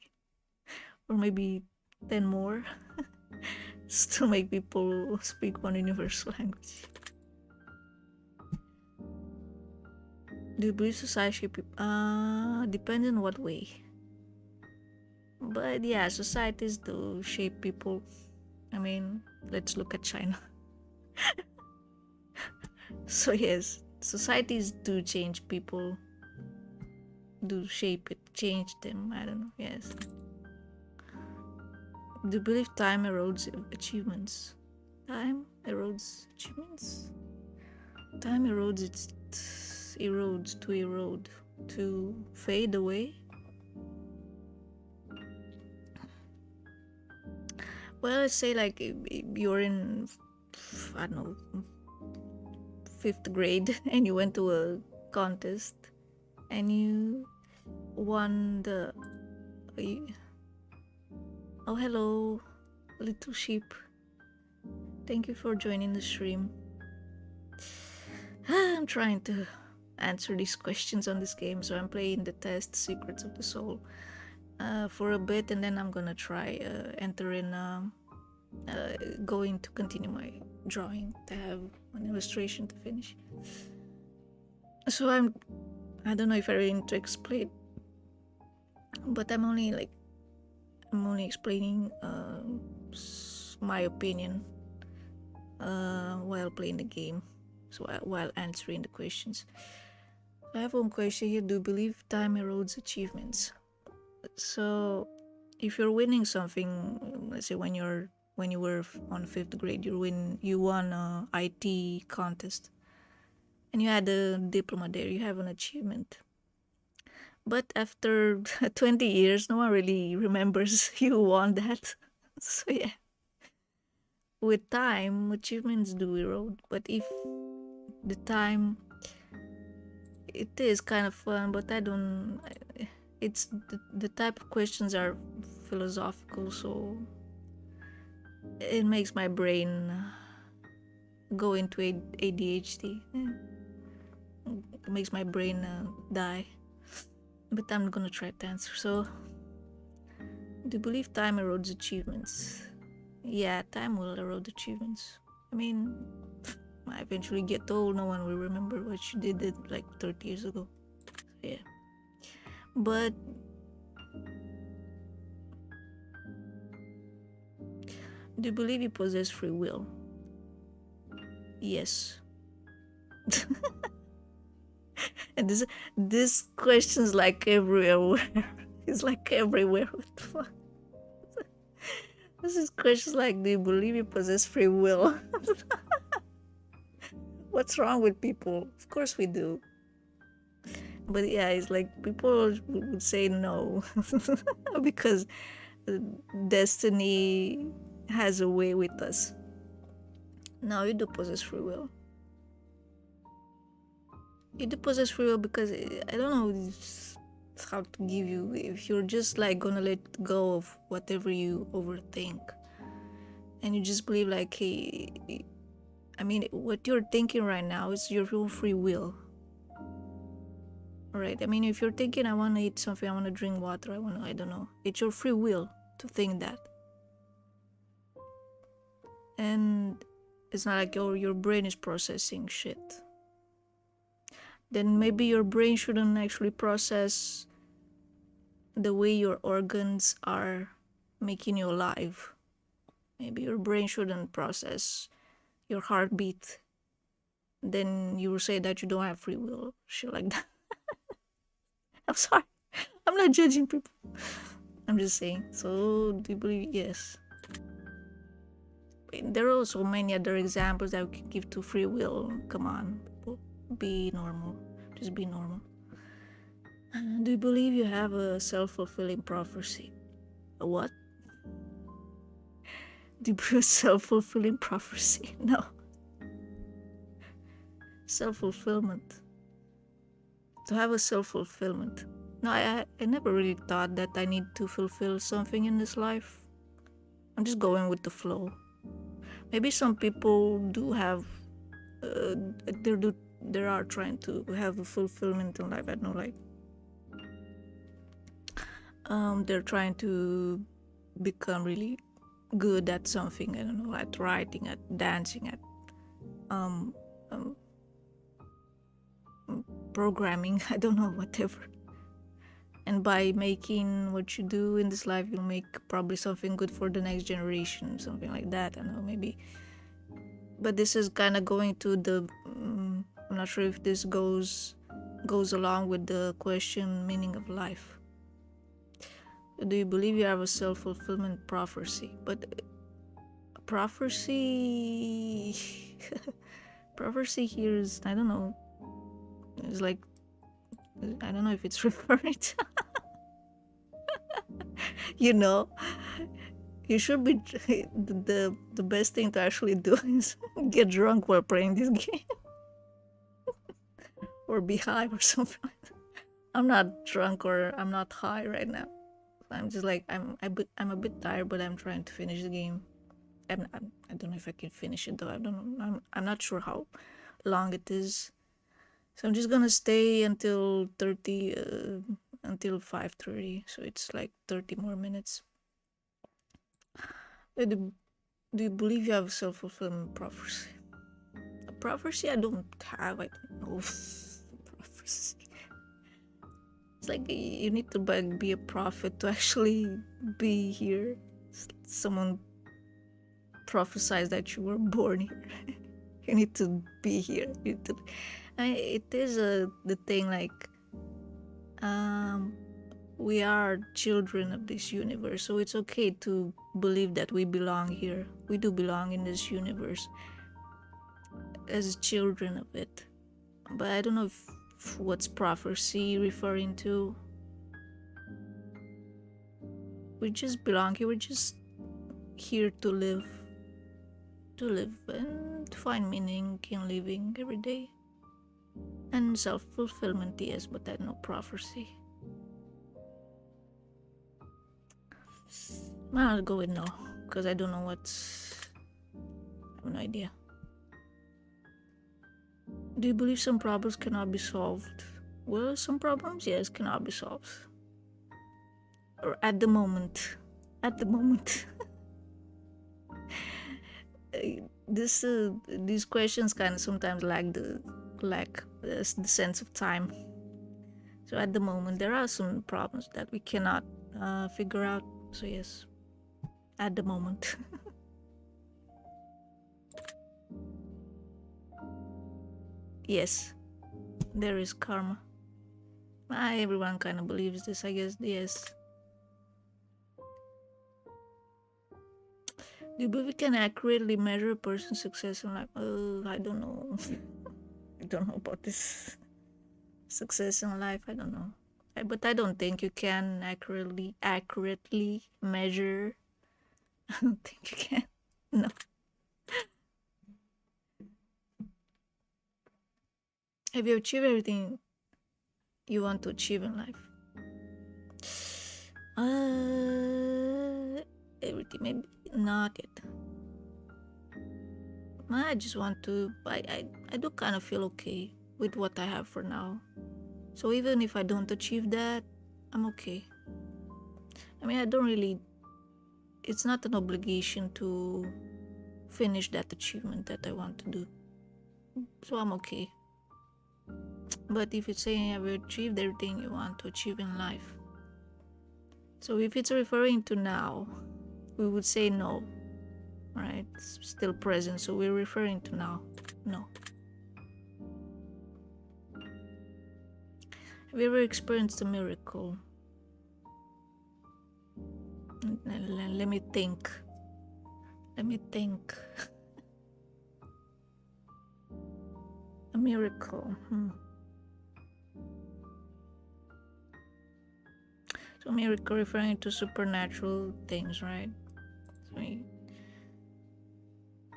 or maybe 10 more, just to make people speak one universal language. Do you believe society shape people? Depends on what way. But yeah, societies do shape people. I mean, let's look at China. So yes, societies do change people, do shape it, change them. I don't know. Yes. Do you believe time erodes achievements? Time erodes achievements? Time erodes, it erodes, to erode, to fade away. Well, let's say like you're in, I don't know, 5th grade and you went to a contest and you won the... Oh, hello, little sheep. Thank you for joining the stream. I'm trying to answer these questions on this game, so I'm playing the test Secrets of the Soul for a bit, and then I'm gonna try going to continue my drawing to have an illustration to finish. So I don't know if I really need to explain, but I'm only explaining my opinion while playing the game, so while answering the questions. I have one question here. Do you believe time erodes achievements? So if you're winning something, let's say when you were on 5th grade, you won a IT contest, and you had a diploma there, you have an achievement. But after 20 years, no one really remembers you won that. So yeah, with time, achievements do erode. But if the time, it is kind of fun, but I don't. It's the type of questions are philosophical, so it makes my brain go into ADHD. It makes my brain die. But I'm gonna try to answer. So, do you believe time erodes achievements? Yeah, time will erode achievements. I mean, I eventually get old, no one will remember what you did like 30 years ago. So, yeah. But do you believe you possess free will? Yes. And this question's like everywhere. It's like everywhere. What the fuck? This is questions like, do you believe you possess free will? What's wrong with people? Of course we do. But yeah, it's like people would say no because destiny has a way with us. No, you do possess free will. You do possess free will because I don't know how to give you. If you're just like gonna let go of whatever you overthink, and you just believe like, hey, I mean, what you're thinking right now is your own free will. Right? I mean, if you're thinking, I want to eat something, I want to drink water, I don't know. It's your free will to think that. And it's not like your brain is processing shit. Then maybe your brain shouldn't actually process the way your organs are making you alive. Maybe your brain shouldn't process your heartbeat. Then you will say that you don't have free will, shit like that. I'm sorry. I'm not judging people. I'm just saying. So, do you believe? Yes. There are also many other examples that we can give to free will. Come on, people. Be normal. Just be normal. Do you believe you have a self-fulfilling prophecy? A what? Do you believe a self-fulfilling prophecy? No. Self-fulfillment. To have a self-fulfillment. No, I never really thought that I need to fulfill something in this life. I'm just going with the flow. Maybe some people do have, they are trying to have a fulfillment in life. I don't know, like, they're trying to become really good at something. I don't know, at writing, at dancing, at programming. I don't know, whatever. And by making what you do in this life, you'll make probably something good for the next generation, something like that. I don't know, maybe. But this is kind of going to the. I'm not sure if this goes along with the question meaning of life. Do you believe you have a self-fulfillment prophecy? But prophecy, prophecy here is, I don't know. It's like, I don't know if it's referring to. You know, you should be the best thing to actually do is get drunk while playing this game. Or be high or something like that. I'm not drunk or I'm not high right now. I'm just like, I'm a bit tired, but I'm trying to finish the game. I don't know if I can finish it though. I don't know. I'm not sure how long it is. So I'm just gonna stay until 5:30. So it's like 30 more minutes. Do you believe you have a self-fulfillment prophecy? A prophecy I don't have. I don't know. Prophecy. It's like you need to be a prophet to actually be here. Someone prophesies that you were born here. You need to be here. It is the thing, like, we are children of this universe, so it's okay to believe that we belong here. We do belong in this universe as children of it. but I don't know if what's prophecy referring to. We just belong here. We're just here to live and to find meaning in living every day. And self-fulfillment, yes, but I don't know prophecy. I'll go with no, because I don't know what's... I have no idea. Do you believe some problems cannot be solved? Well, some problems, yes, cannot be solved. Or at the moment. At the moment. These questions kind of sometimes lack the sense of time. So at the moment, there are some problems that we cannot figure out. So yes, at the moment. Yes, there is karma. Everyone kind of believes this, I guess. Yes. Do you believe we can accurately measure a person's success in life? I don't know. I don't know about this success in life. I don't know. But I don't think you can accurately measure. I don't think you can. No. Have you achieved everything you want to achieve in life? Everything, maybe not yet. I just want to. I do kind of feel okay with what I have for now. So even if I don't achieve that, I'm okay. I mean, I don't really. It's not an obligation to finish that achievement that I want to do. So I'm okay. But if it's saying have you achieved everything you want to achieve in life, so if it's referring to now, we would say no, right? It's still present, so we're referring to now. No. Have you ever experienced a miracle? Let me think. A miracle. So miracle referring to supernatural things, right? So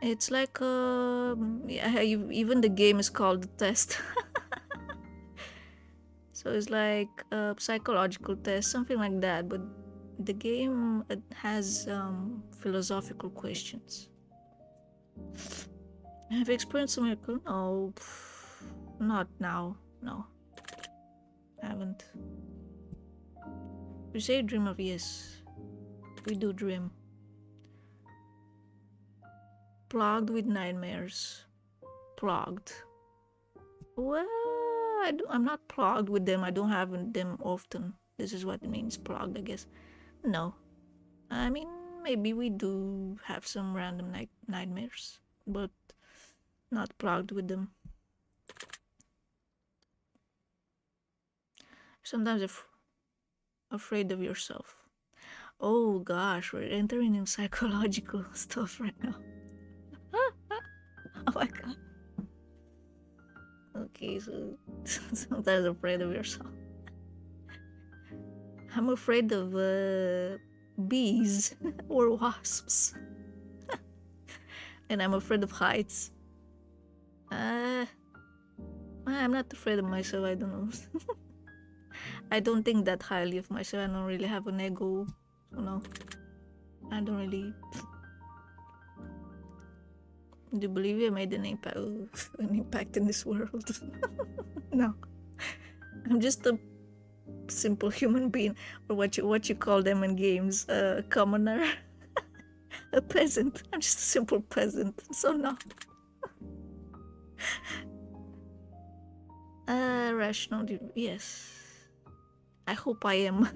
it's like even the game is called the test. So it's like a psychological test, something like that. But the game has philosophical questions. Have you experienced a miracle? No, not now. No, I haven't. We say dream of, yes, we do dream. Plagued with nightmares. Plagued. Well, I'm not plagued with them. I don't have them often. This is what it means, plagued, I guess. No. I mean, maybe we do have some random nightmares, but not plagued with them. Sometimes afraid of yourself. Oh gosh, we're entering in psychological stuff right now. Oh my god. Okay, so sometimes afraid of yourself. I'm afraid of bees or wasps. And I'm afraid of heights. I'm not afraid of myself, I don't know. I don't think that highly of myself. I don't really have an ego, you know. I don't really. Do you believe you made an impact in this world? No, I'm just a simple human being, or what you call them in games, a commoner, a peasant. I'm just a simple peasant. So no. Rational, yes. I hope I am.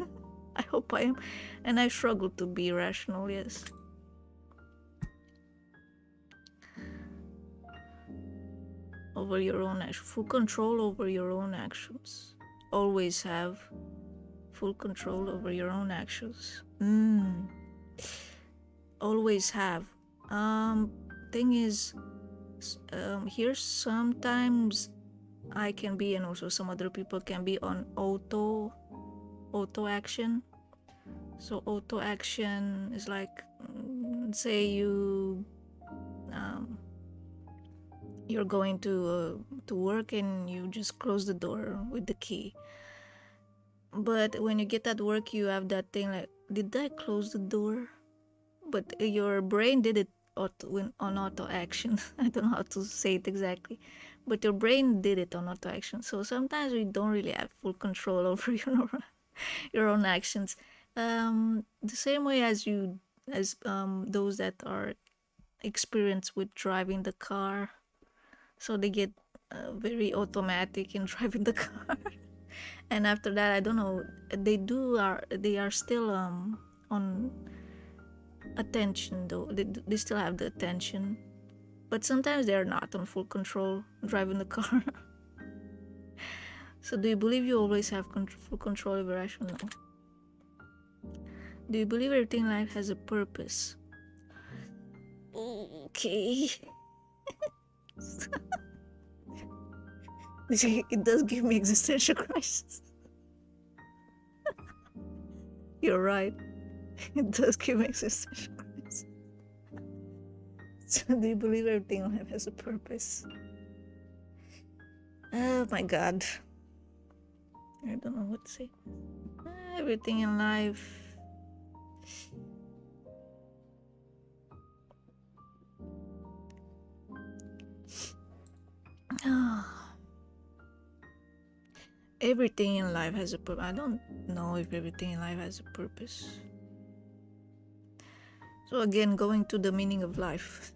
I hope I am, and I struggle to be rational. Yes. Over your own actions. Full control over your own actions. Always have full control over your own actions. Always have. Thing is, here sometimes I can be, and also some other people can be on auto action. So auto action is like, say you're going to work and you just close the door with the key. But when you get at work, you have that thing like, did I close the door? But your brain did it on auto action. I don't know how to say it exactly, but your brain did it on auto action. So sometimes we don't really have full control over your own actions. The same way as those that are experienced with driving the car, so they get very automatic in driving the car. And after that, I don't know, they are still on attention, though they still have the attention, but sometimes they're not on full control driving the car. So do you believe you always have full control of your action? No. Do you believe everything in life has a purpose? Okay. It does give me existential crisis. You're right. It does give me existential crisis. So do you believe everything in life has a purpose? Oh my god. I don't know what to say. Everything in life. Everything in life has a purpose. I don't know if everything in life has a purpose. So again, going to the meaning of life.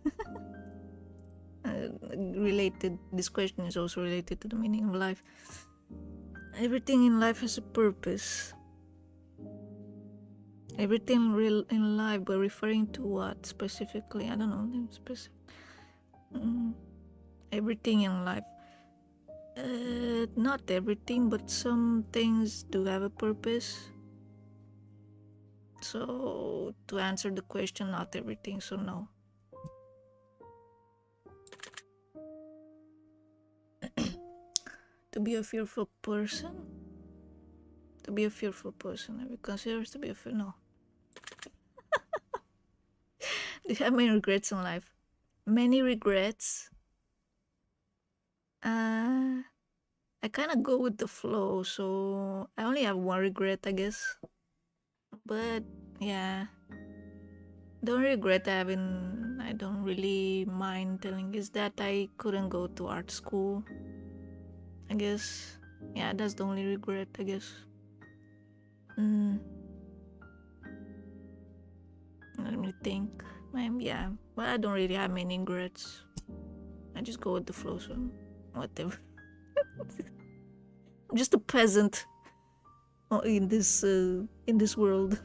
This question is also related to the meaning of life. Everything in life has a purpose. Everything real in life, but referring to what specifically? I don't know. Specific. Everything in life. Not everything, but some things do have a purpose. So to answer the question, not everything, so no. To be a fearful person? To be a fearful person, I would consider to be a fearful. No. Do you have many regrets in life? Many regrets? I kind of go with the flow, so I only have one regret, I guess. But yeah, don't regret having. I don't really mind telling is that I couldn't go to art school. I guess, yeah, that's the only regret, I guess. Let me think. Yeah, but I don't really have many regrets. I just go with the flow, so whatever. I'm just a peasant in this world.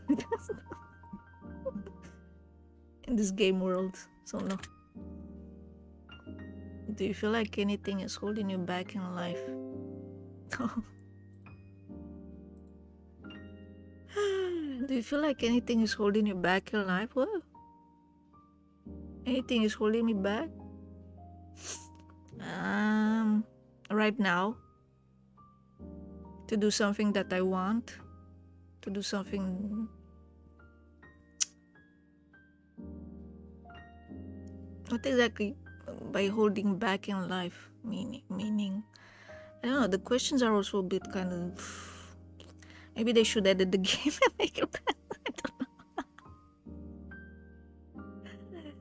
In this game world, so no. Do you feel like anything is holding you back in life? Do you feel like anything is holding you back in life? What? Anything is holding me back? Right now, to do something that I want, to do something. What exactly by holding back in life meaning? I don't know. The questions are also a bit kind of. Maybe they should edit the game and make it better. I don't know.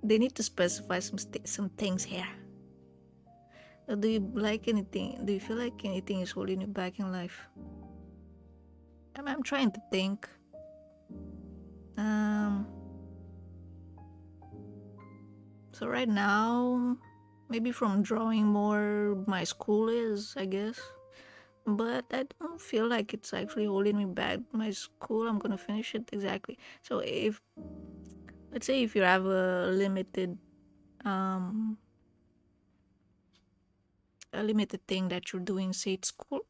They need to specify some things here. Do you like anything? Do you feel like anything is holding you back in life? I'm trying to think. So right now, maybe from drawing more, my school is, I guess. But I don't feel like it's actually holding me back. My school, I'm gonna finish it exactly. So let's say if you have a limited thing that you're doing, say at school,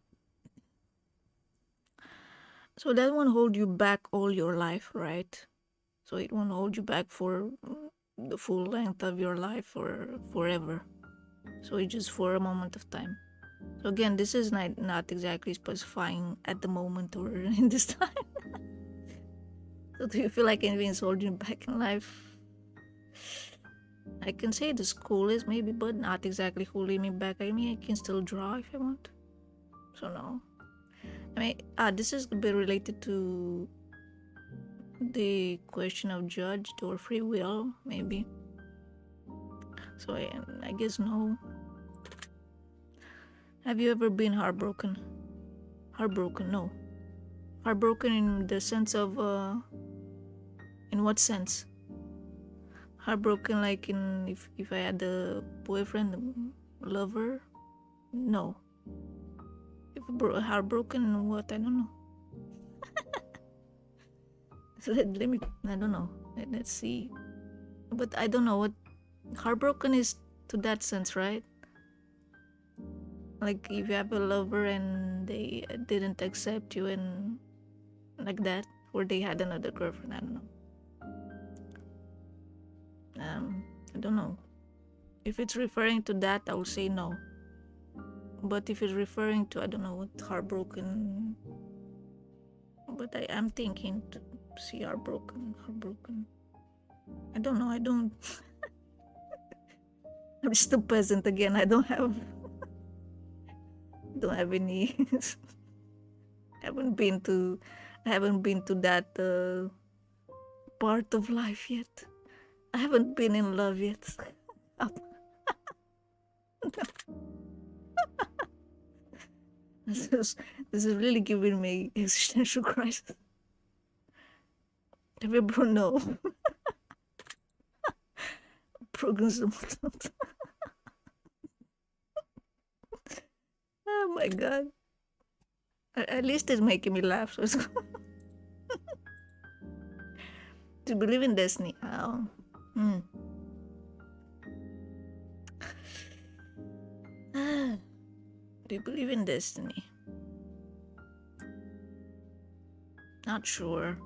so that won't hold you back all your life, right? So it won't hold you back for the full length of your life or forever. So it's just for a moment of time. So again, this is not exactly specifying at the moment or in this time. So do you feel like anything's holding you back in life? I can say the school is maybe, but not exactly holding me back. I mean, I can still draw if I want. So no. I mean, this is a bit related to the question of judged or free will, maybe. So I guess no. Have you ever been heartbroken? Heartbroken, no. Heartbroken in the sense of, in what sense? Heartbroken like in if I had a boyfriend, a lover? No. If heartbroken, what? I don't know. So let me, I don't know. Let's see. But I don't know what heartbroken is to that sense, right? Like if you have a lover and they didn't accept you and like that, or they had another girlfriend, I don't know. I don't know. If it's referring to that, I will say no. But if it's referring to, I don't know what heartbroken, but I am thinking to see heartbroken. I don't know, I don't. I'm just a peasant again. I don't have any. I haven't been to that part of life yet. I haven't been in love yet. This is really giving me existential crisis. Have you ever known? Oh my god. At least it's making me laugh. So it's to believe in destiny. Do you believe in destiny? Not sure.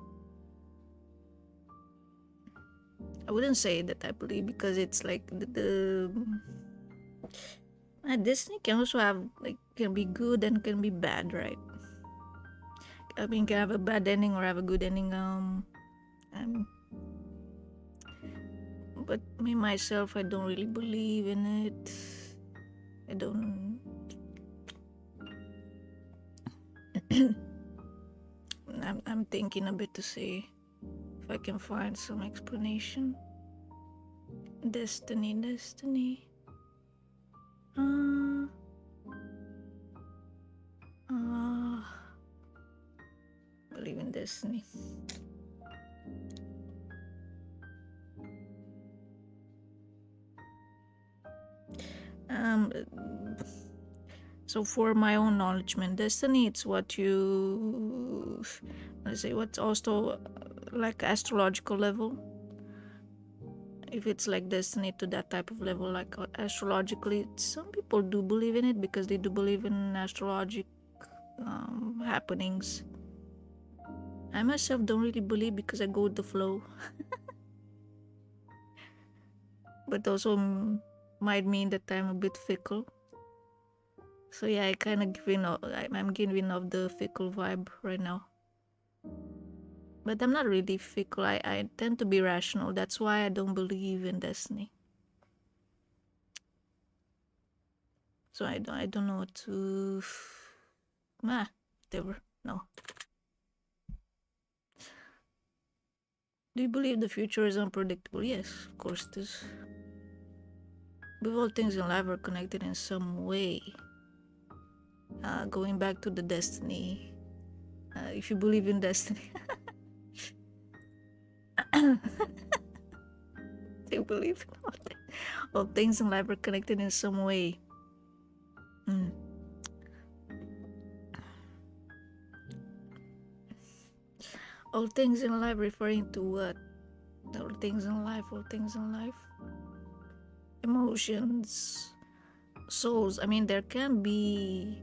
I wouldn't say that I believe because it's like the destiny can also have like can be good and can be bad, right? I mean, can have a bad ending or have a good ending. But me myself, I don't really believe in it. I don't. I'm thinking a bit to see if I can find some explanation. Destiny. Believe in destiny. So for my own acknowledgement, destiny, it's what you, let's say, what's also like astrological level. If it's like destiny to that type of level, like astrologically, some people do believe in it because they do believe in astrologic happenings. I myself don't really believe because I go with the flow. But also might mean that I'm a bit fickle. So yeah, I kind of I'm giving off the fickle vibe right now. But I'm not really fickle. I tend to be rational. That's why I don't believe in destiny. So I don't know what to. Whatever. No. Do you believe the future is unpredictable? Yes, of course it is. But all things in life are connected in some way. Going back to the destiny. If you believe in destiny. They believe in all things in life are connected in some way. All things in life referring to what? All things in life. Emotions, souls. I mean, there can be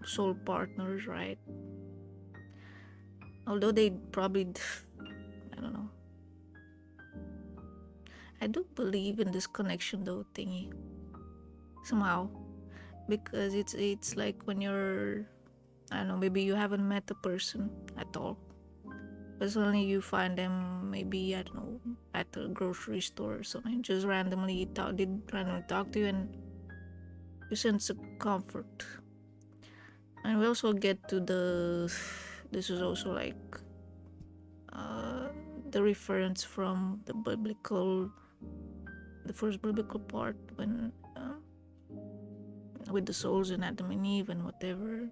soul partners, right? Although they probably, I don't know. I do believe in this connection though thingy. Somehow. because it's like when you're, I don't know, maybe you haven't met a person at all, but suddenly you find them, maybe, I don't know, at a grocery store or something, just randomly talk to you, and you sense a comfort. And we also get to this is also like uh, the reference from the first biblical part, when with the souls in Adam and Eve and whatever.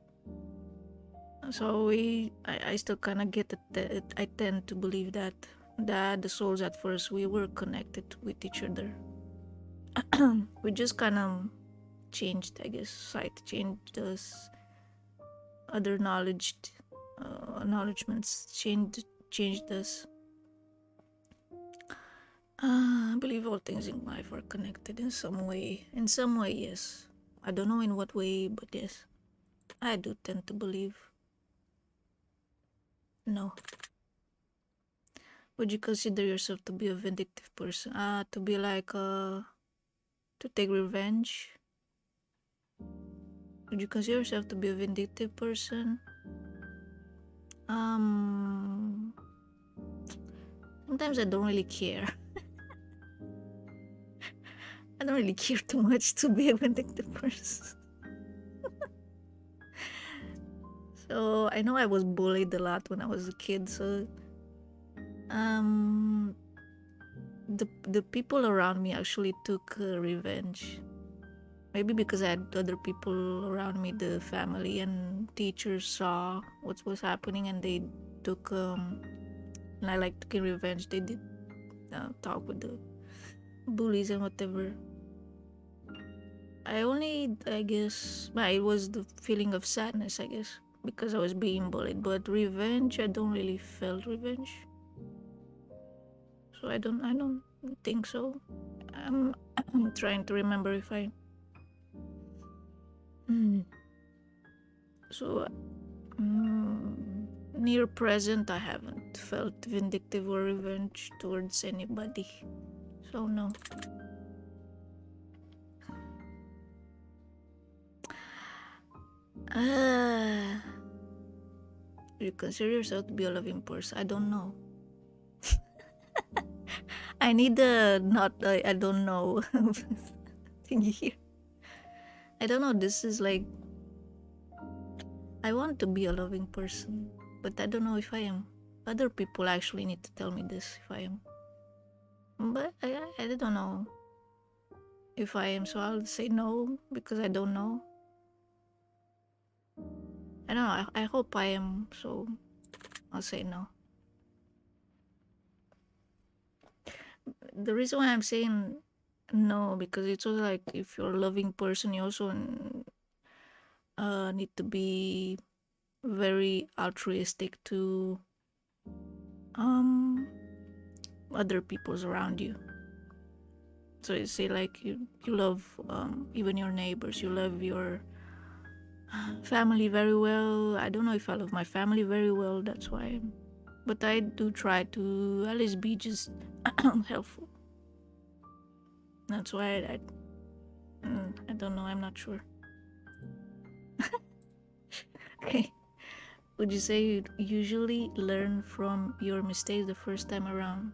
So I still kind of get it. I tend to believe that the souls, at first, we were connected with each other. We just kind of changed, I guess. Society changed us. Other acknowledgements changed us. I believe all things in life are connected in some way. In some way, yes. I don't know in what way, but yes, I do tend to believe. No. Would you consider yourself to be a vindictive person? To be like to take revenge? Would you consider yourself to be a vindictive person? Sometimes I don't really care. I don't really care too much to be a vindictive person. So I know I was bullied a lot when I was a kid, so the people around me actually took revenge. Maybe because I had other people around me, the family and teachers saw what was happening, and they took and I like taking revenge. They did talk with the bullies and whatever. I guess, it was the feeling of sadness, I guess, because I was being bullied. But revenge, I don't really felt revenge. So I don't think so. I'm trying to remember if I. So near present, I haven't felt vindictive or revenge towards anybody. So no. You consider yourself to be a loving person? I don't know. I need a not I don't know thingy here. I don't know. This is like, I want to be a loving person, but I don't know if I am. Other people actually need to tell me this, if I am. But I don't know if I am, so I'll say no because I don't know. I don't know. I hope I am, so I'll say no. The reason why I'm saying no, because it's also like, if you're a loving person, you also need to be very altruistic to other people's around you. So you say like you love even your neighbors, you love your family very well. I don't know if I love my family very well, that's why, but I do try to at least be just helpful. That's why I don't know, I'm not sure. Okay. Would you say you usually learn from your mistakes the first time around?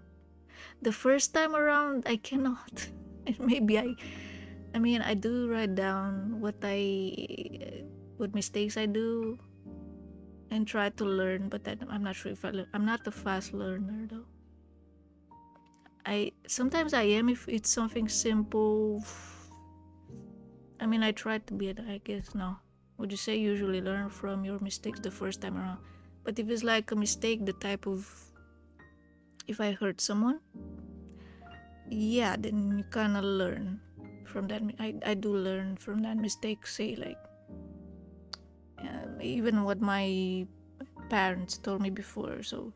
The first time around, I cannot. Maybe I mean, I do write down what mistakes I do and try to learn, but I'm not sure if I'm not a fast learner though. Sometimes I am if it's something simple. I mean, I try to be it, I guess. No. Would you say you usually learn from your mistakes the first time around? But if it's like a mistake, the type of, if I hurt someone, yeah, then you kind of learn from that. I do learn from that mistake. Say like, even what my parents told me before. So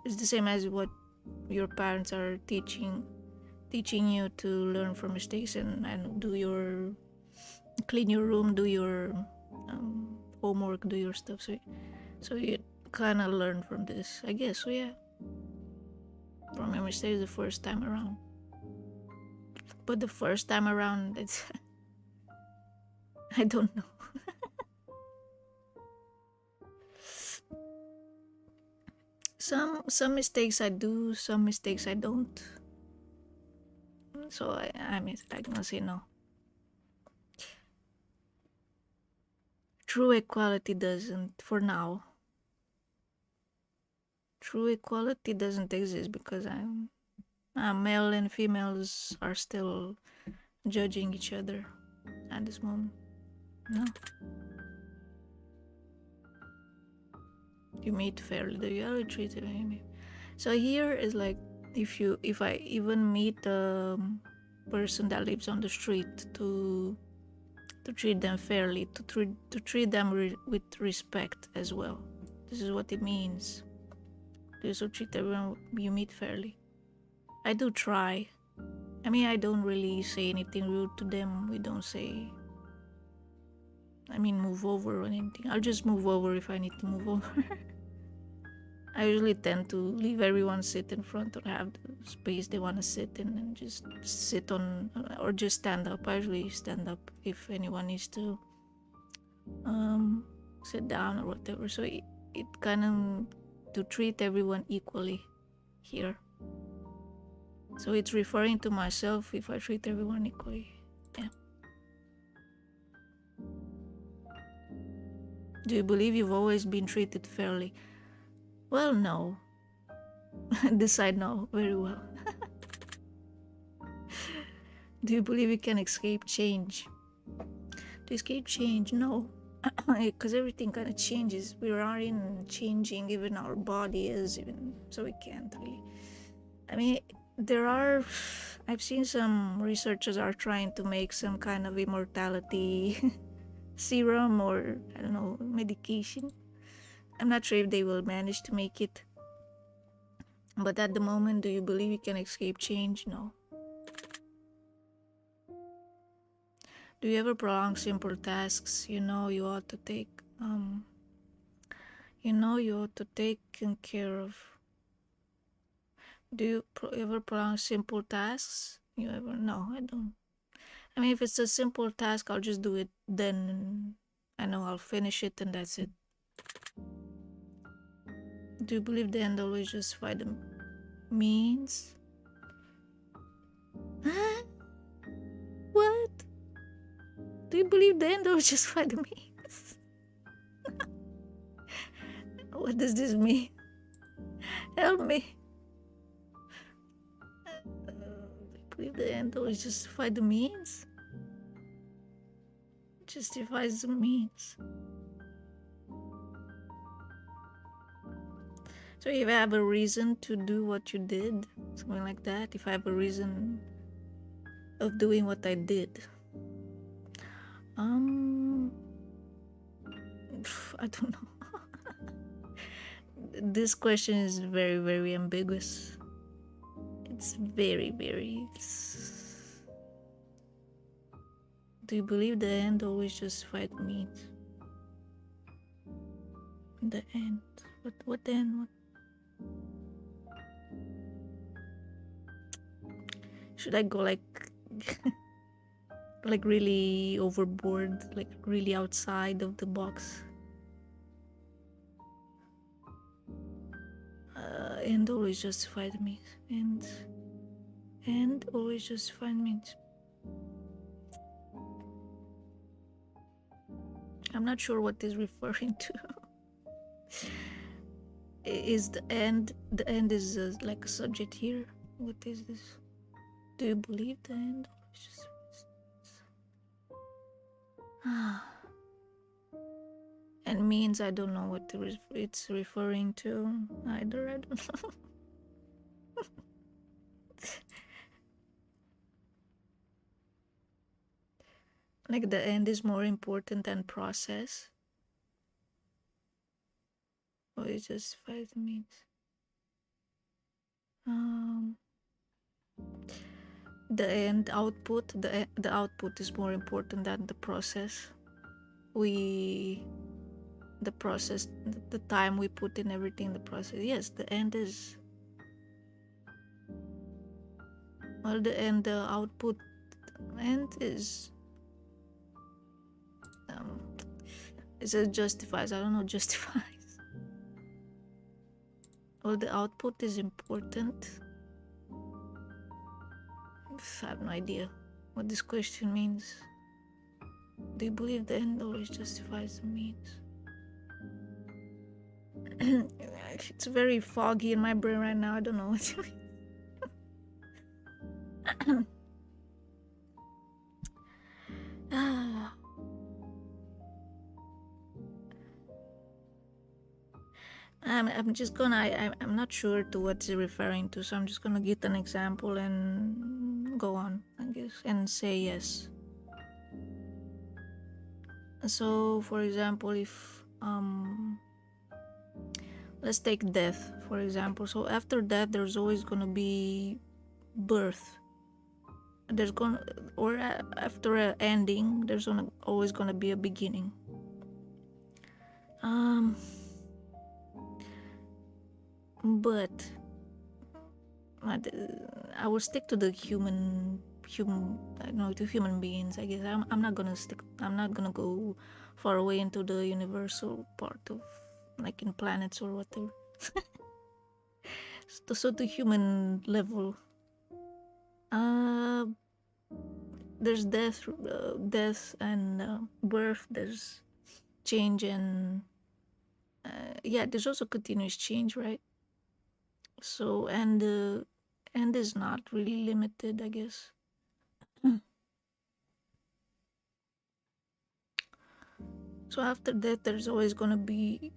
it's the same as what your parents are teaching you to learn from mistakes and clean your room, do your homework, do your stuff. So you kind of learn from this, I guess. So yeah, from your mistakes the first time around. But the first time around, it's I don't know. Some mistakes I do, some mistakes I don't. So I'm gonna say no. True equality doesn't, for now. True equality doesn't exist because male and females are still judging each other at this moment. No. You meet fairly, you are treated. So here is like, if I even meet a person that lives on the street, to treat them fairly, to treat them with respect as well. This is what it means. You also treat everyone you meet fairly. I do try. I mean, I don't really say anything rude to them. We don't say, move over or anything. I'll just move over if I need to move over. I usually tend to leave everyone sit in front or have the space they want to sit in, and just sit on, or just stand up. I usually stand up if anyone needs to sit down or whatever. So it kind of to treat everyone equally here. So it's referring to myself if I treat everyone equally. Yeah. Do you believe you've always been treated fairly? Well, no. This I know very well. Do you believe you can escape change? To escape change, no. Because everything kind of changes. We are in changing, even our body is, even so we can't really. I mean, I've seen some researchers are trying to make some kind of immortality serum, or I don't know, medication. I'm not sure if they will manage to make it. But at the moment, do you believe you can escape change? No. Do you ever prolong simple tasks you ought to take taken care of? Do you ever prolong simple tasks? No, I don't. I mean, if it's a simple task, I'll just do it then. I know I'll finish it and that's it. Do you believe the end always justify the means? Huh? What? Do you believe the end always justify the means? What does this mean? Help me. Do you believe the end always justify the means? Justifies the means. So if I have a reason to do what you did, something like that, if I have a reason of doing what I did, I don't know. This question is very, very ambiguous. It's very, very... Do you believe the end always justifies the means? The end? What end? What? Should I go like like really overboard, like really outside of the box? And always justify the means. And always justify the means. I'm not sure what is referring to. Is the end is like a subject here? What is this? Do you believe the end always justifies? And means, I don't know what it's referring to either. I don't know. Like the end is more important than process, or it justifies the means. The end output, the output is more important than the process. The process, the time we put in everything, the process. Yes, the end is, well, the end, the output, end is, It says justifies. I don't know justifies. Well, the output is important. I have no idea what this question means. Do you believe the end always justifies the means? It's very foggy in my brain right now. I don't know what you mean. I'm just gonna. I'm not sure to what it's referring to, so I'm just gonna get an example and go on, I guess, and say yes. So, for example, if let's take death, for example. So after death, there's always gonna be birth. There's gonna, or after an ending, there's always gonna be a beginning. But I will stick to the human. I don't know, to human beings. I guess I'm not gonna go far away into the universal part of, like, in planets or whatever. So the human level, there's death and birth. There's change and yeah, there's also continuous change, right? So and is not really limited, I guess. So after that, there's always gonna be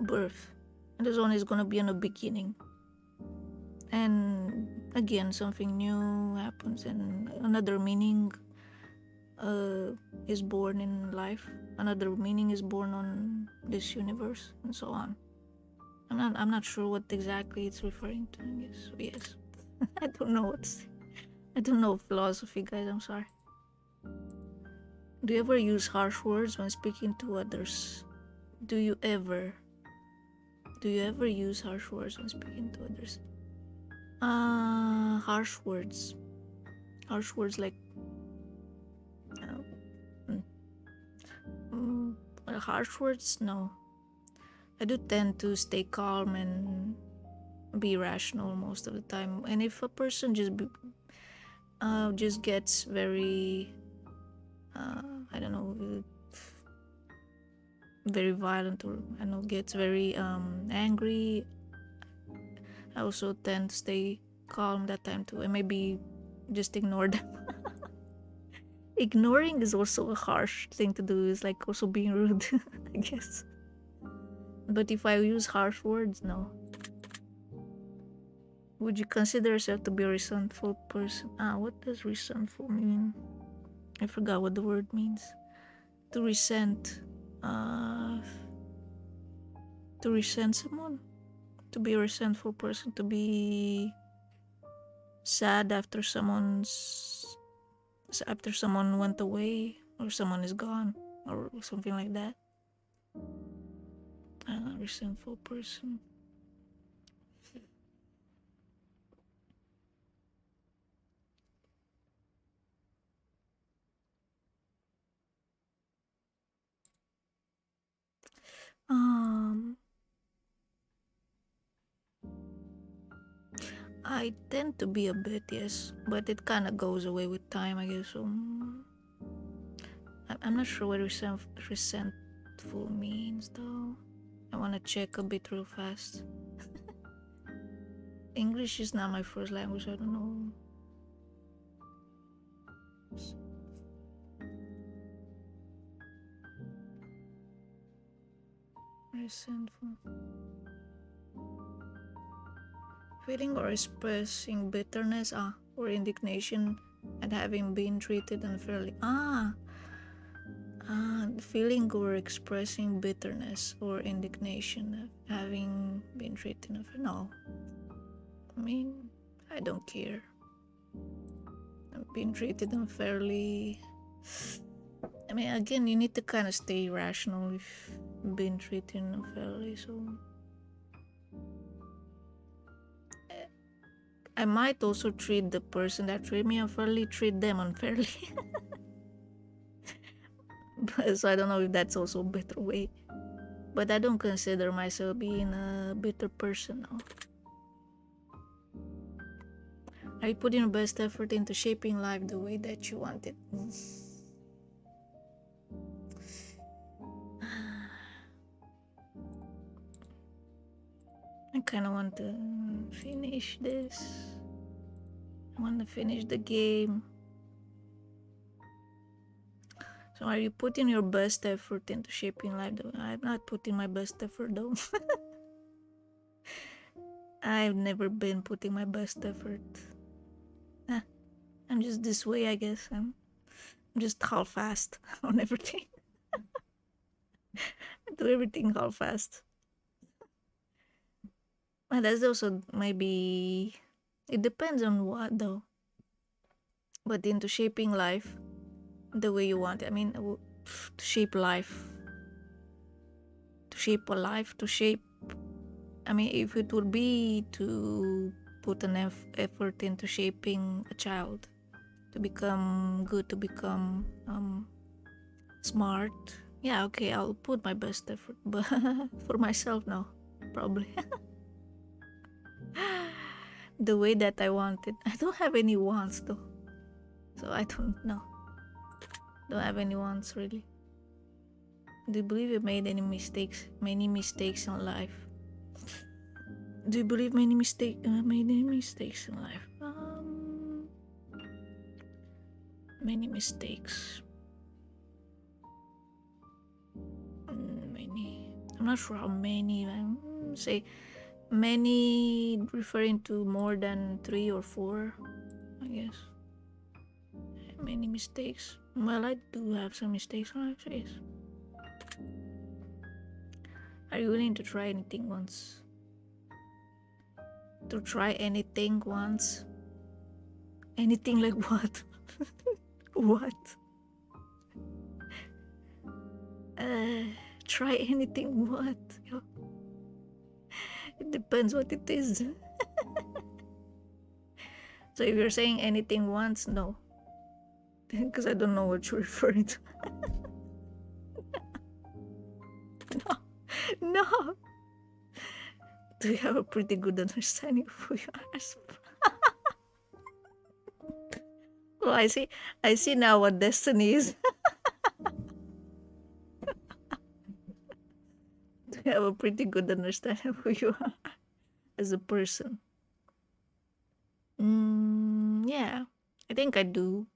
birth, and there's always gonna be a beginning, and again something new happens, and another meaning is born in life. Another meaning is born on this universe, and so on. I'm not sure what exactly it's referring to. I guess so, yes. I don't know philosophy, guys. I'm sorry. Do you ever use harsh words when speaking to others? Do you ever use harsh words when speaking to others? Harsh words like harsh words, no. I do tend to stay calm and be rational most of the time. And if a person just gets very I don't know, very violent, or I know, gets very angry, I also tend to stay calm that time too, and maybe just ignore them. Ignoring is also a harsh thing to do. It's like also being rude, I guess. But if I use harsh words, no. Would you consider yourself to be a resentful person? What does resentful mean? I forgot what the word means. To resent someone, to be a resentful person, to be sad after someone went away, or someone is gone, or something like that. Resentful person. I tend to be a bit, yes, but it kind of goes away with time, I guess. So I'm not sure what resentful means, though. I want to check a bit real fast. English is not my first language. I don't know. Resentful. Feeling or expressing bitterness or indignation at having been treated unfairly. Feeling or expressing bitterness or indignation at having been treated unfairly. No. I mean, I don't care. I'm being treated unfairly. I mean, again, you need to kind of stay rational if being treated unfairly, so I might also treat the person that treated me unfairly, treat them unfairly. So I don't know if that's also a better way. But I don't consider myself being a bitter person now. Are you putting your best effort into shaping life the way that you want it? I kind of want to finish this. I want to finish the game. So are you putting your best effort into shaping life? I'm not putting my best effort though. I've never been putting my best effort. I'm just this way, I guess. I'm just half-assed on everything. I do everything half-assed. And that's also maybe, it depends on what though. But into shaping life the way you want it. I mean, to shape life. To shape a life, to shape. I mean, if it would be to put an effort into shaping a child to become good, to become smart, yeah, okay, I'll put my best effort. But for myself, no, probably. The way that I want it. I don't have any wants though, so I don't know. Don't have any wants really. Do you believe you made any mistakes? Many mistakes in life? Do you believe made any mistakes in life? Many mistakes. Many. I'm not sure how many. Say many, referring to more than 3 or 4, I guess. Many mistakes. Well, I do have some mistakes in life, yes. Are you willing to try anything once? To try anything once? Anything like what? What? Try anything what? It depends what it is. So if you're saying anything once, no. Because I don't know what you're referring to. No. Do you have a pretty good understanding of who you are? Oh, I see now what destiny is. Do you have a pretty good understanding of who you are as a person? Yeah, I think I do.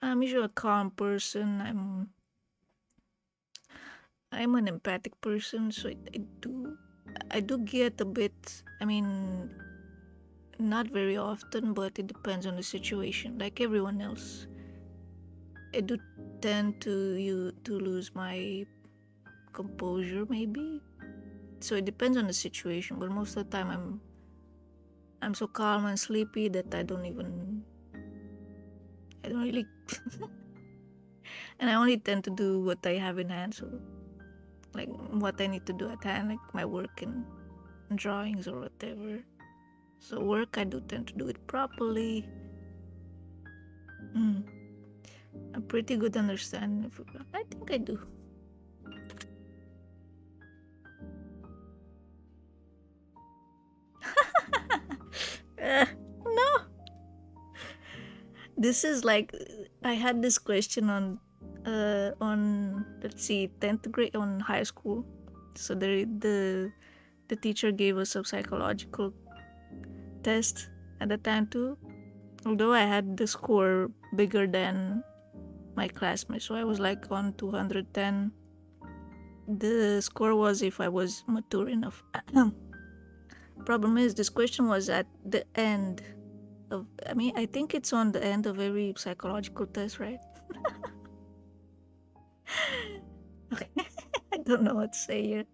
I'm usually a calm person. I'm an empathic person, so I do get a bit. I mean, not very often, but it depends on the situation. Like everyone else, I do tend to lose my composure, maybe. So it depends on the situation, but most of the time I'm so calm and sleepy that I don't really and I only tend to do what I have in hand, so like what I need to do at hand, like my work and drawings or whatever. So work, I do tend to do it properly. A pretty good understanding of it. I think I do. No. This is like, I had this question on let's see, 10th grade, on high school. So the teacher gave us a psychological test at the time too. Although I had the score bigger than my classmates, so I was like on 210. The score was if I was mature enough. Problem is, this question was at the end of, I mean, I think it's on the end of every psychological test, right? Okay. I don't know what to say here.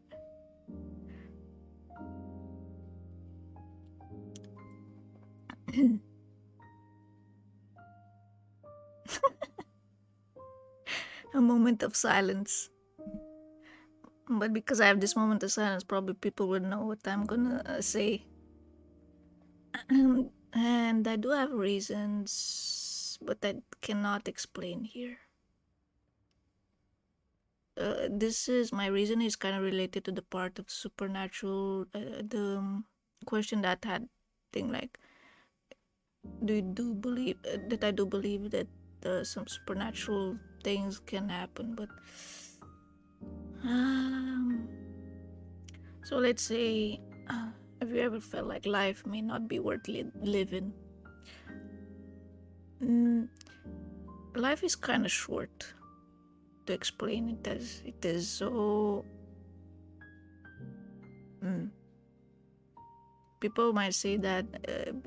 A moment of silence. But because I have this moment of silence, probably people would know what I'm gonna say. And I do have reasons, but I cannot explain here. this is my reason is kind of related to the part of supernatural, the question that had thing like, do believe that I do believe that some supernatural things can happen, but um, so let's say, have you ever felt like life may not be worth living? Mm, life is kind of short. To explain it as it is so. People might say that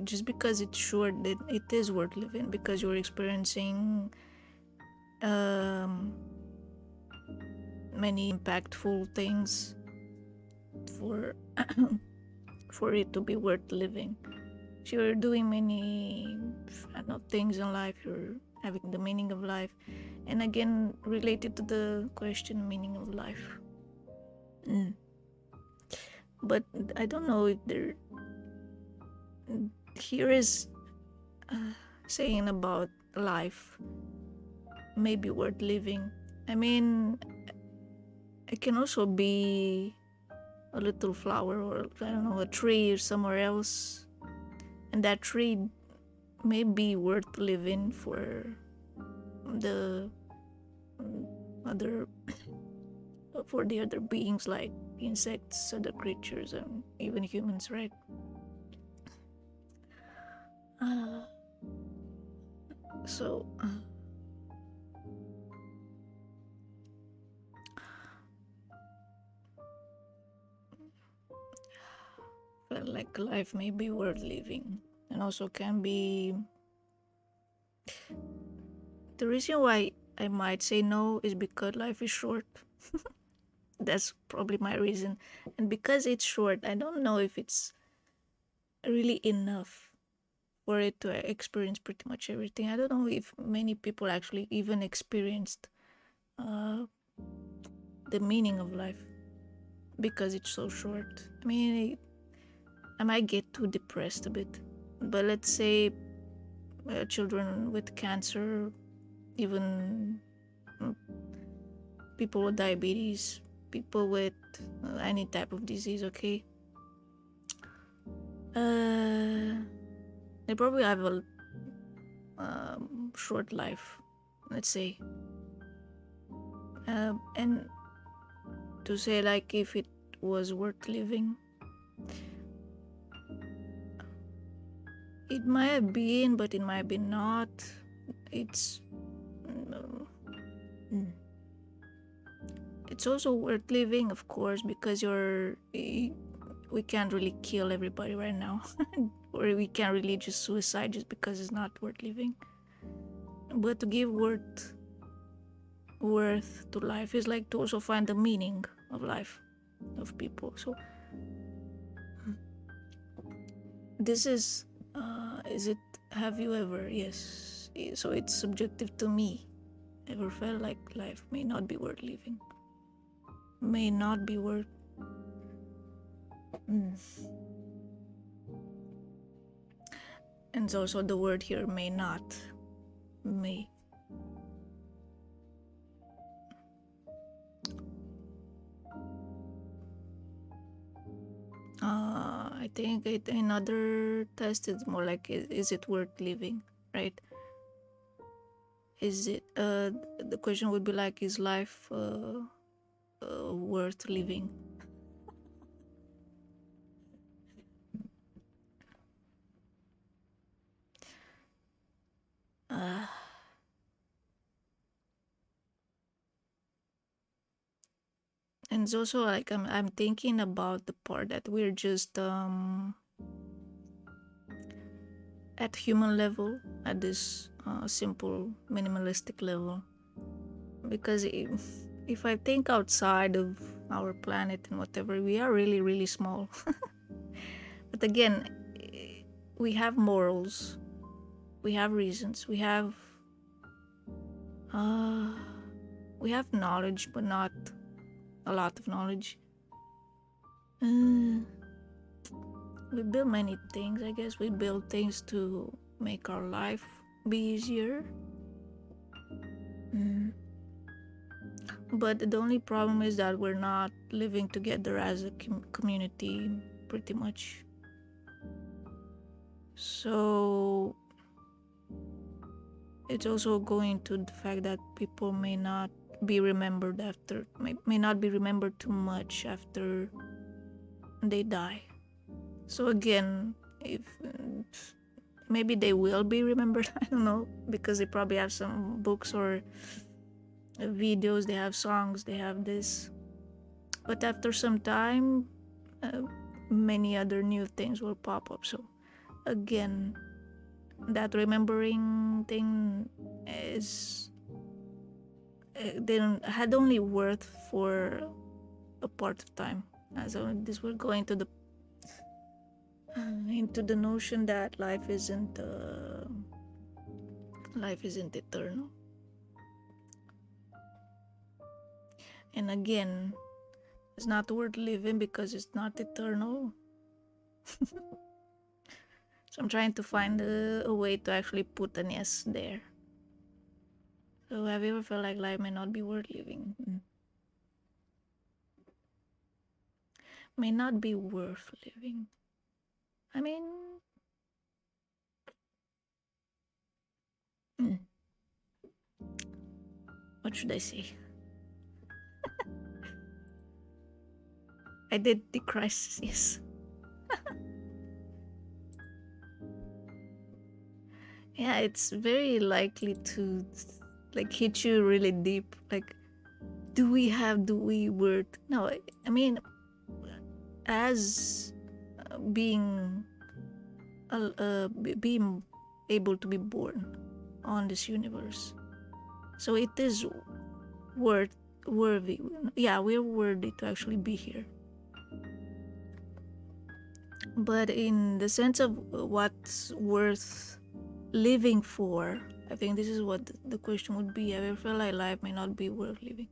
just because it's short, that it is worth living because you're experiencing many impactful things for for it to be worth living. So you're doing many, I don't know, things in life. You're having the meaning of life, and again related to the question meaning of life. But I don't know if there. Here is saying about life may be worth living. I mean, it can also be a little flower, or I don't know, a tree or somewhere else, and that tree may be worth living for the other for the other beings like insects, other creatures, and even humans, right? So felt like life may be worth living, and also can be. The reason why I might say no is because life is short. That's probably my reason. And because it's short, I don't know if it's really enough for it to experience pretty much everything. I don't know if many people actually even experienced the meaning of life because it's so short. I mean, I might get too depressed a bit, but let's say children with cancer, even people with diabetes, people with any type of disease, okay? They probably have a short life, let's say. And to say like if it was worth living, it might have been, but it might have been not. It's also worth living, of course, because we can't really kill everybody right now, or we can't really just suicide just because it's not worth living. But to give worth to life is like to also find the meaning of life of people. So this is it, have you ever, yes, so it's subjective to me, ever felt like life may not be worth living, may not be worth and also the word here, may not, may. I think another test is more like, is it worth living, right? Is it the question would be like, is life worth living? And it's also like I'm thinking about the part that we're just at human level, at this simple minimalistic level, because if I think outside of our planet and whatever, we are really, really small. But again, we have morals, we have reasons, we have knowledge, but not a lot of knowledge. We build many things, I guess. We build things to make our life be easier. But the only problem is that we're not living together as a community, pretty much. So it's also going to the fact that people may not be remembered after, may not be remembered too much after they die. So again, if maybe they will be remembered, I don't know, because they probably have some books or videos, they have songs, they have this. But after some time, many other new things will pop up. So again, that remembering thing is then had only worth for a part of time. So this will go into the notion that life isn't eternal. And again, it's not worth living because it's not eternal. So I'm trying to find a way to actually put an yes there. So have you ever felt like life may not be worth living? May not be worth living. I mean, what should I say? I did the crisis, yes. Yeah, it's very likely to like hit you really deep. Like, do we worth? No, I mean, as being being able to be born on this universe, so it is worthy. Yeah, we're worthy to actually be here. But in the sense of what's worth living for, I think this is what the question would be. I feel like life may not be worth living,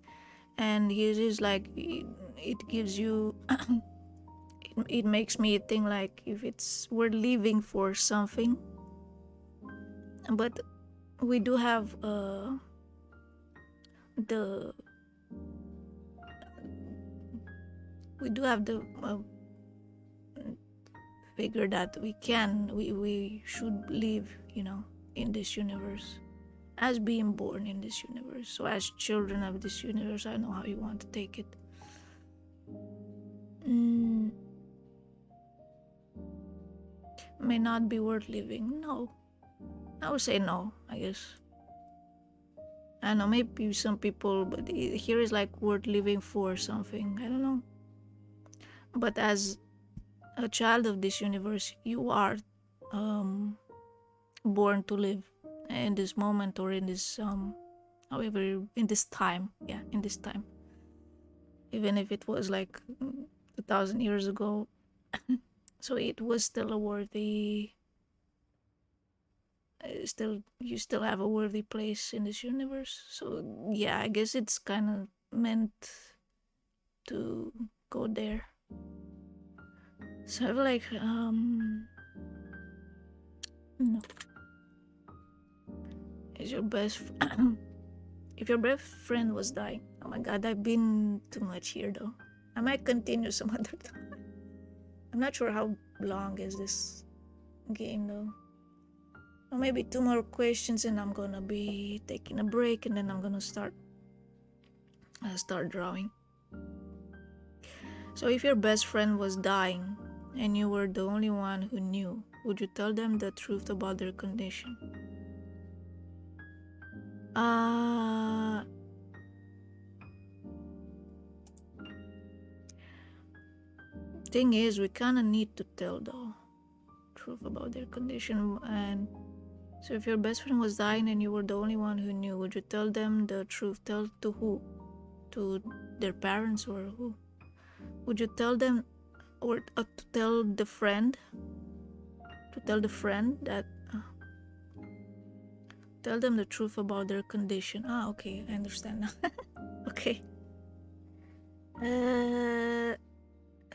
and it is like it gives you it makes me think like if it's worth living for something. But we do have the figure that we should live, in this universe, as being born in this universe. So as children of this universe, I know how you want to take it. May not be worth living. No, I would say no, I guess. I know maybe some people, but here is like worth living for something. I don't know. But as a child of this universe, you are born to live in this moment, or in this however, in this time. Yeah, in this time. Even if it was like 2,000 years ago, so it was still a worthy. You still have a worthy place in this universe. So yeah, I guess it's kind of meant to go there. So I feel like no. Is your best if your best friend was dying? Oh my god, I've been too much here though. I might continue some other time. I'm not sure how long is this game though. Or maybe 2 more questions and I'm gonna be taking a break, and then I'm gonna start drawing. So if your best friend was dying and you were the only one who knew, would you tell them the truth about their condition? Thing is, we kind of need to tell the truth about their condition. And so if your best friend was dying and you were the only one who knew, would you tell them the truth? Tell to who? To their parents, or who? Would you tell them, or to tell the friend? To tell the friend that tell them the truth about their condition. Okay, I understand now. Okay.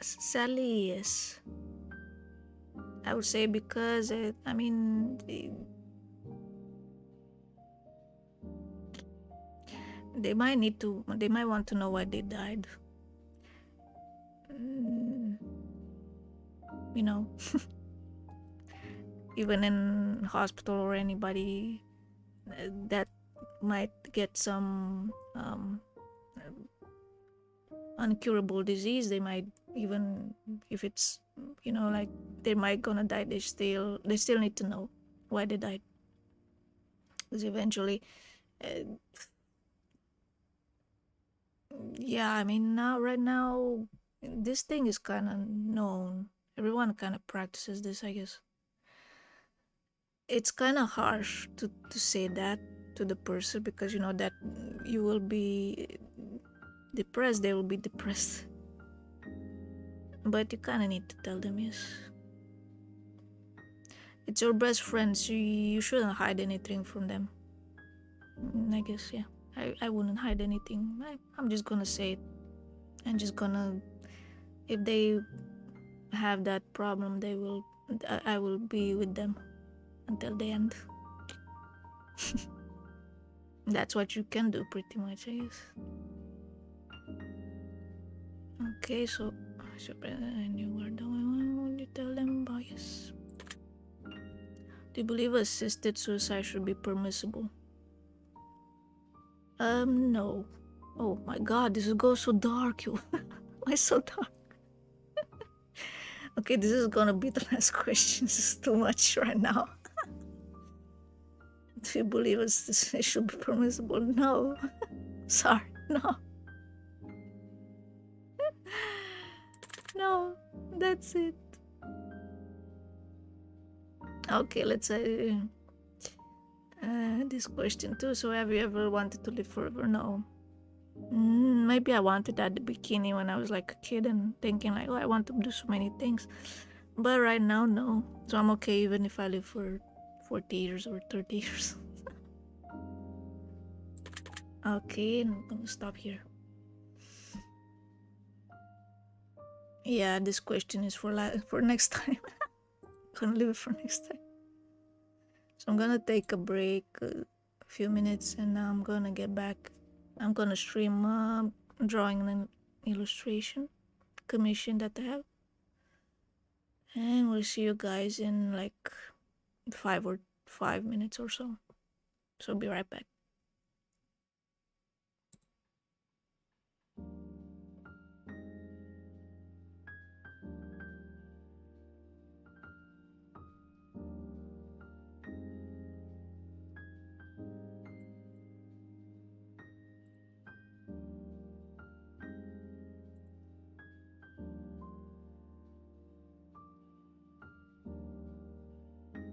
Sadly, yes. I would say because They might want to know why they died. Mm, you know, even in hospital or anybody that might get some uncurable disease, they might, even if it's, like they might gonna die, they still need to know why they died, because eventually yeah, I mean, right now this thing is kind of known. Everyone kind of practices this, I guess. It's kind of harsh to say that to the person, because that you will be depressed, they will be depressed. But you kind of need to tell them, yes. It's your best friend, so you shouldn't hide anything from them. I guess, yeah. I wouldn't hide anything. I'm just gonna say it. I'm just gonna, if they have that problem, I will be with them until the end. That's what you can do, pretty much, I guess. Okay, so and you were the one. What you tell them about? Yes. Do you believe assisted suicide should be permissible? No. Oh my god, this goes so dark. Why so dark? Okay, this is gonna be the last question. This is too much right now. Do you believe it should be permissible? No. Sorry, no. No, that's it. Okay, let's say this question too. So, have you ever wanted to live forever? No. Maybe I wanted at the beginning when I was like a kid and thinking like, oh, I want to do so many things. But right now, no. So I'm okay even if I live for 40 years or 30 years. Okay, I'm gonna stop here. Yeah, this question is for next time. Gonna leave it for next time. So I'm gonna take a break, a few minutes, and now I'm gonna get back. I'm gonna stream drawing and illustration commission that I have, and we'll see you guys in like 5 minutes or so. So be right back.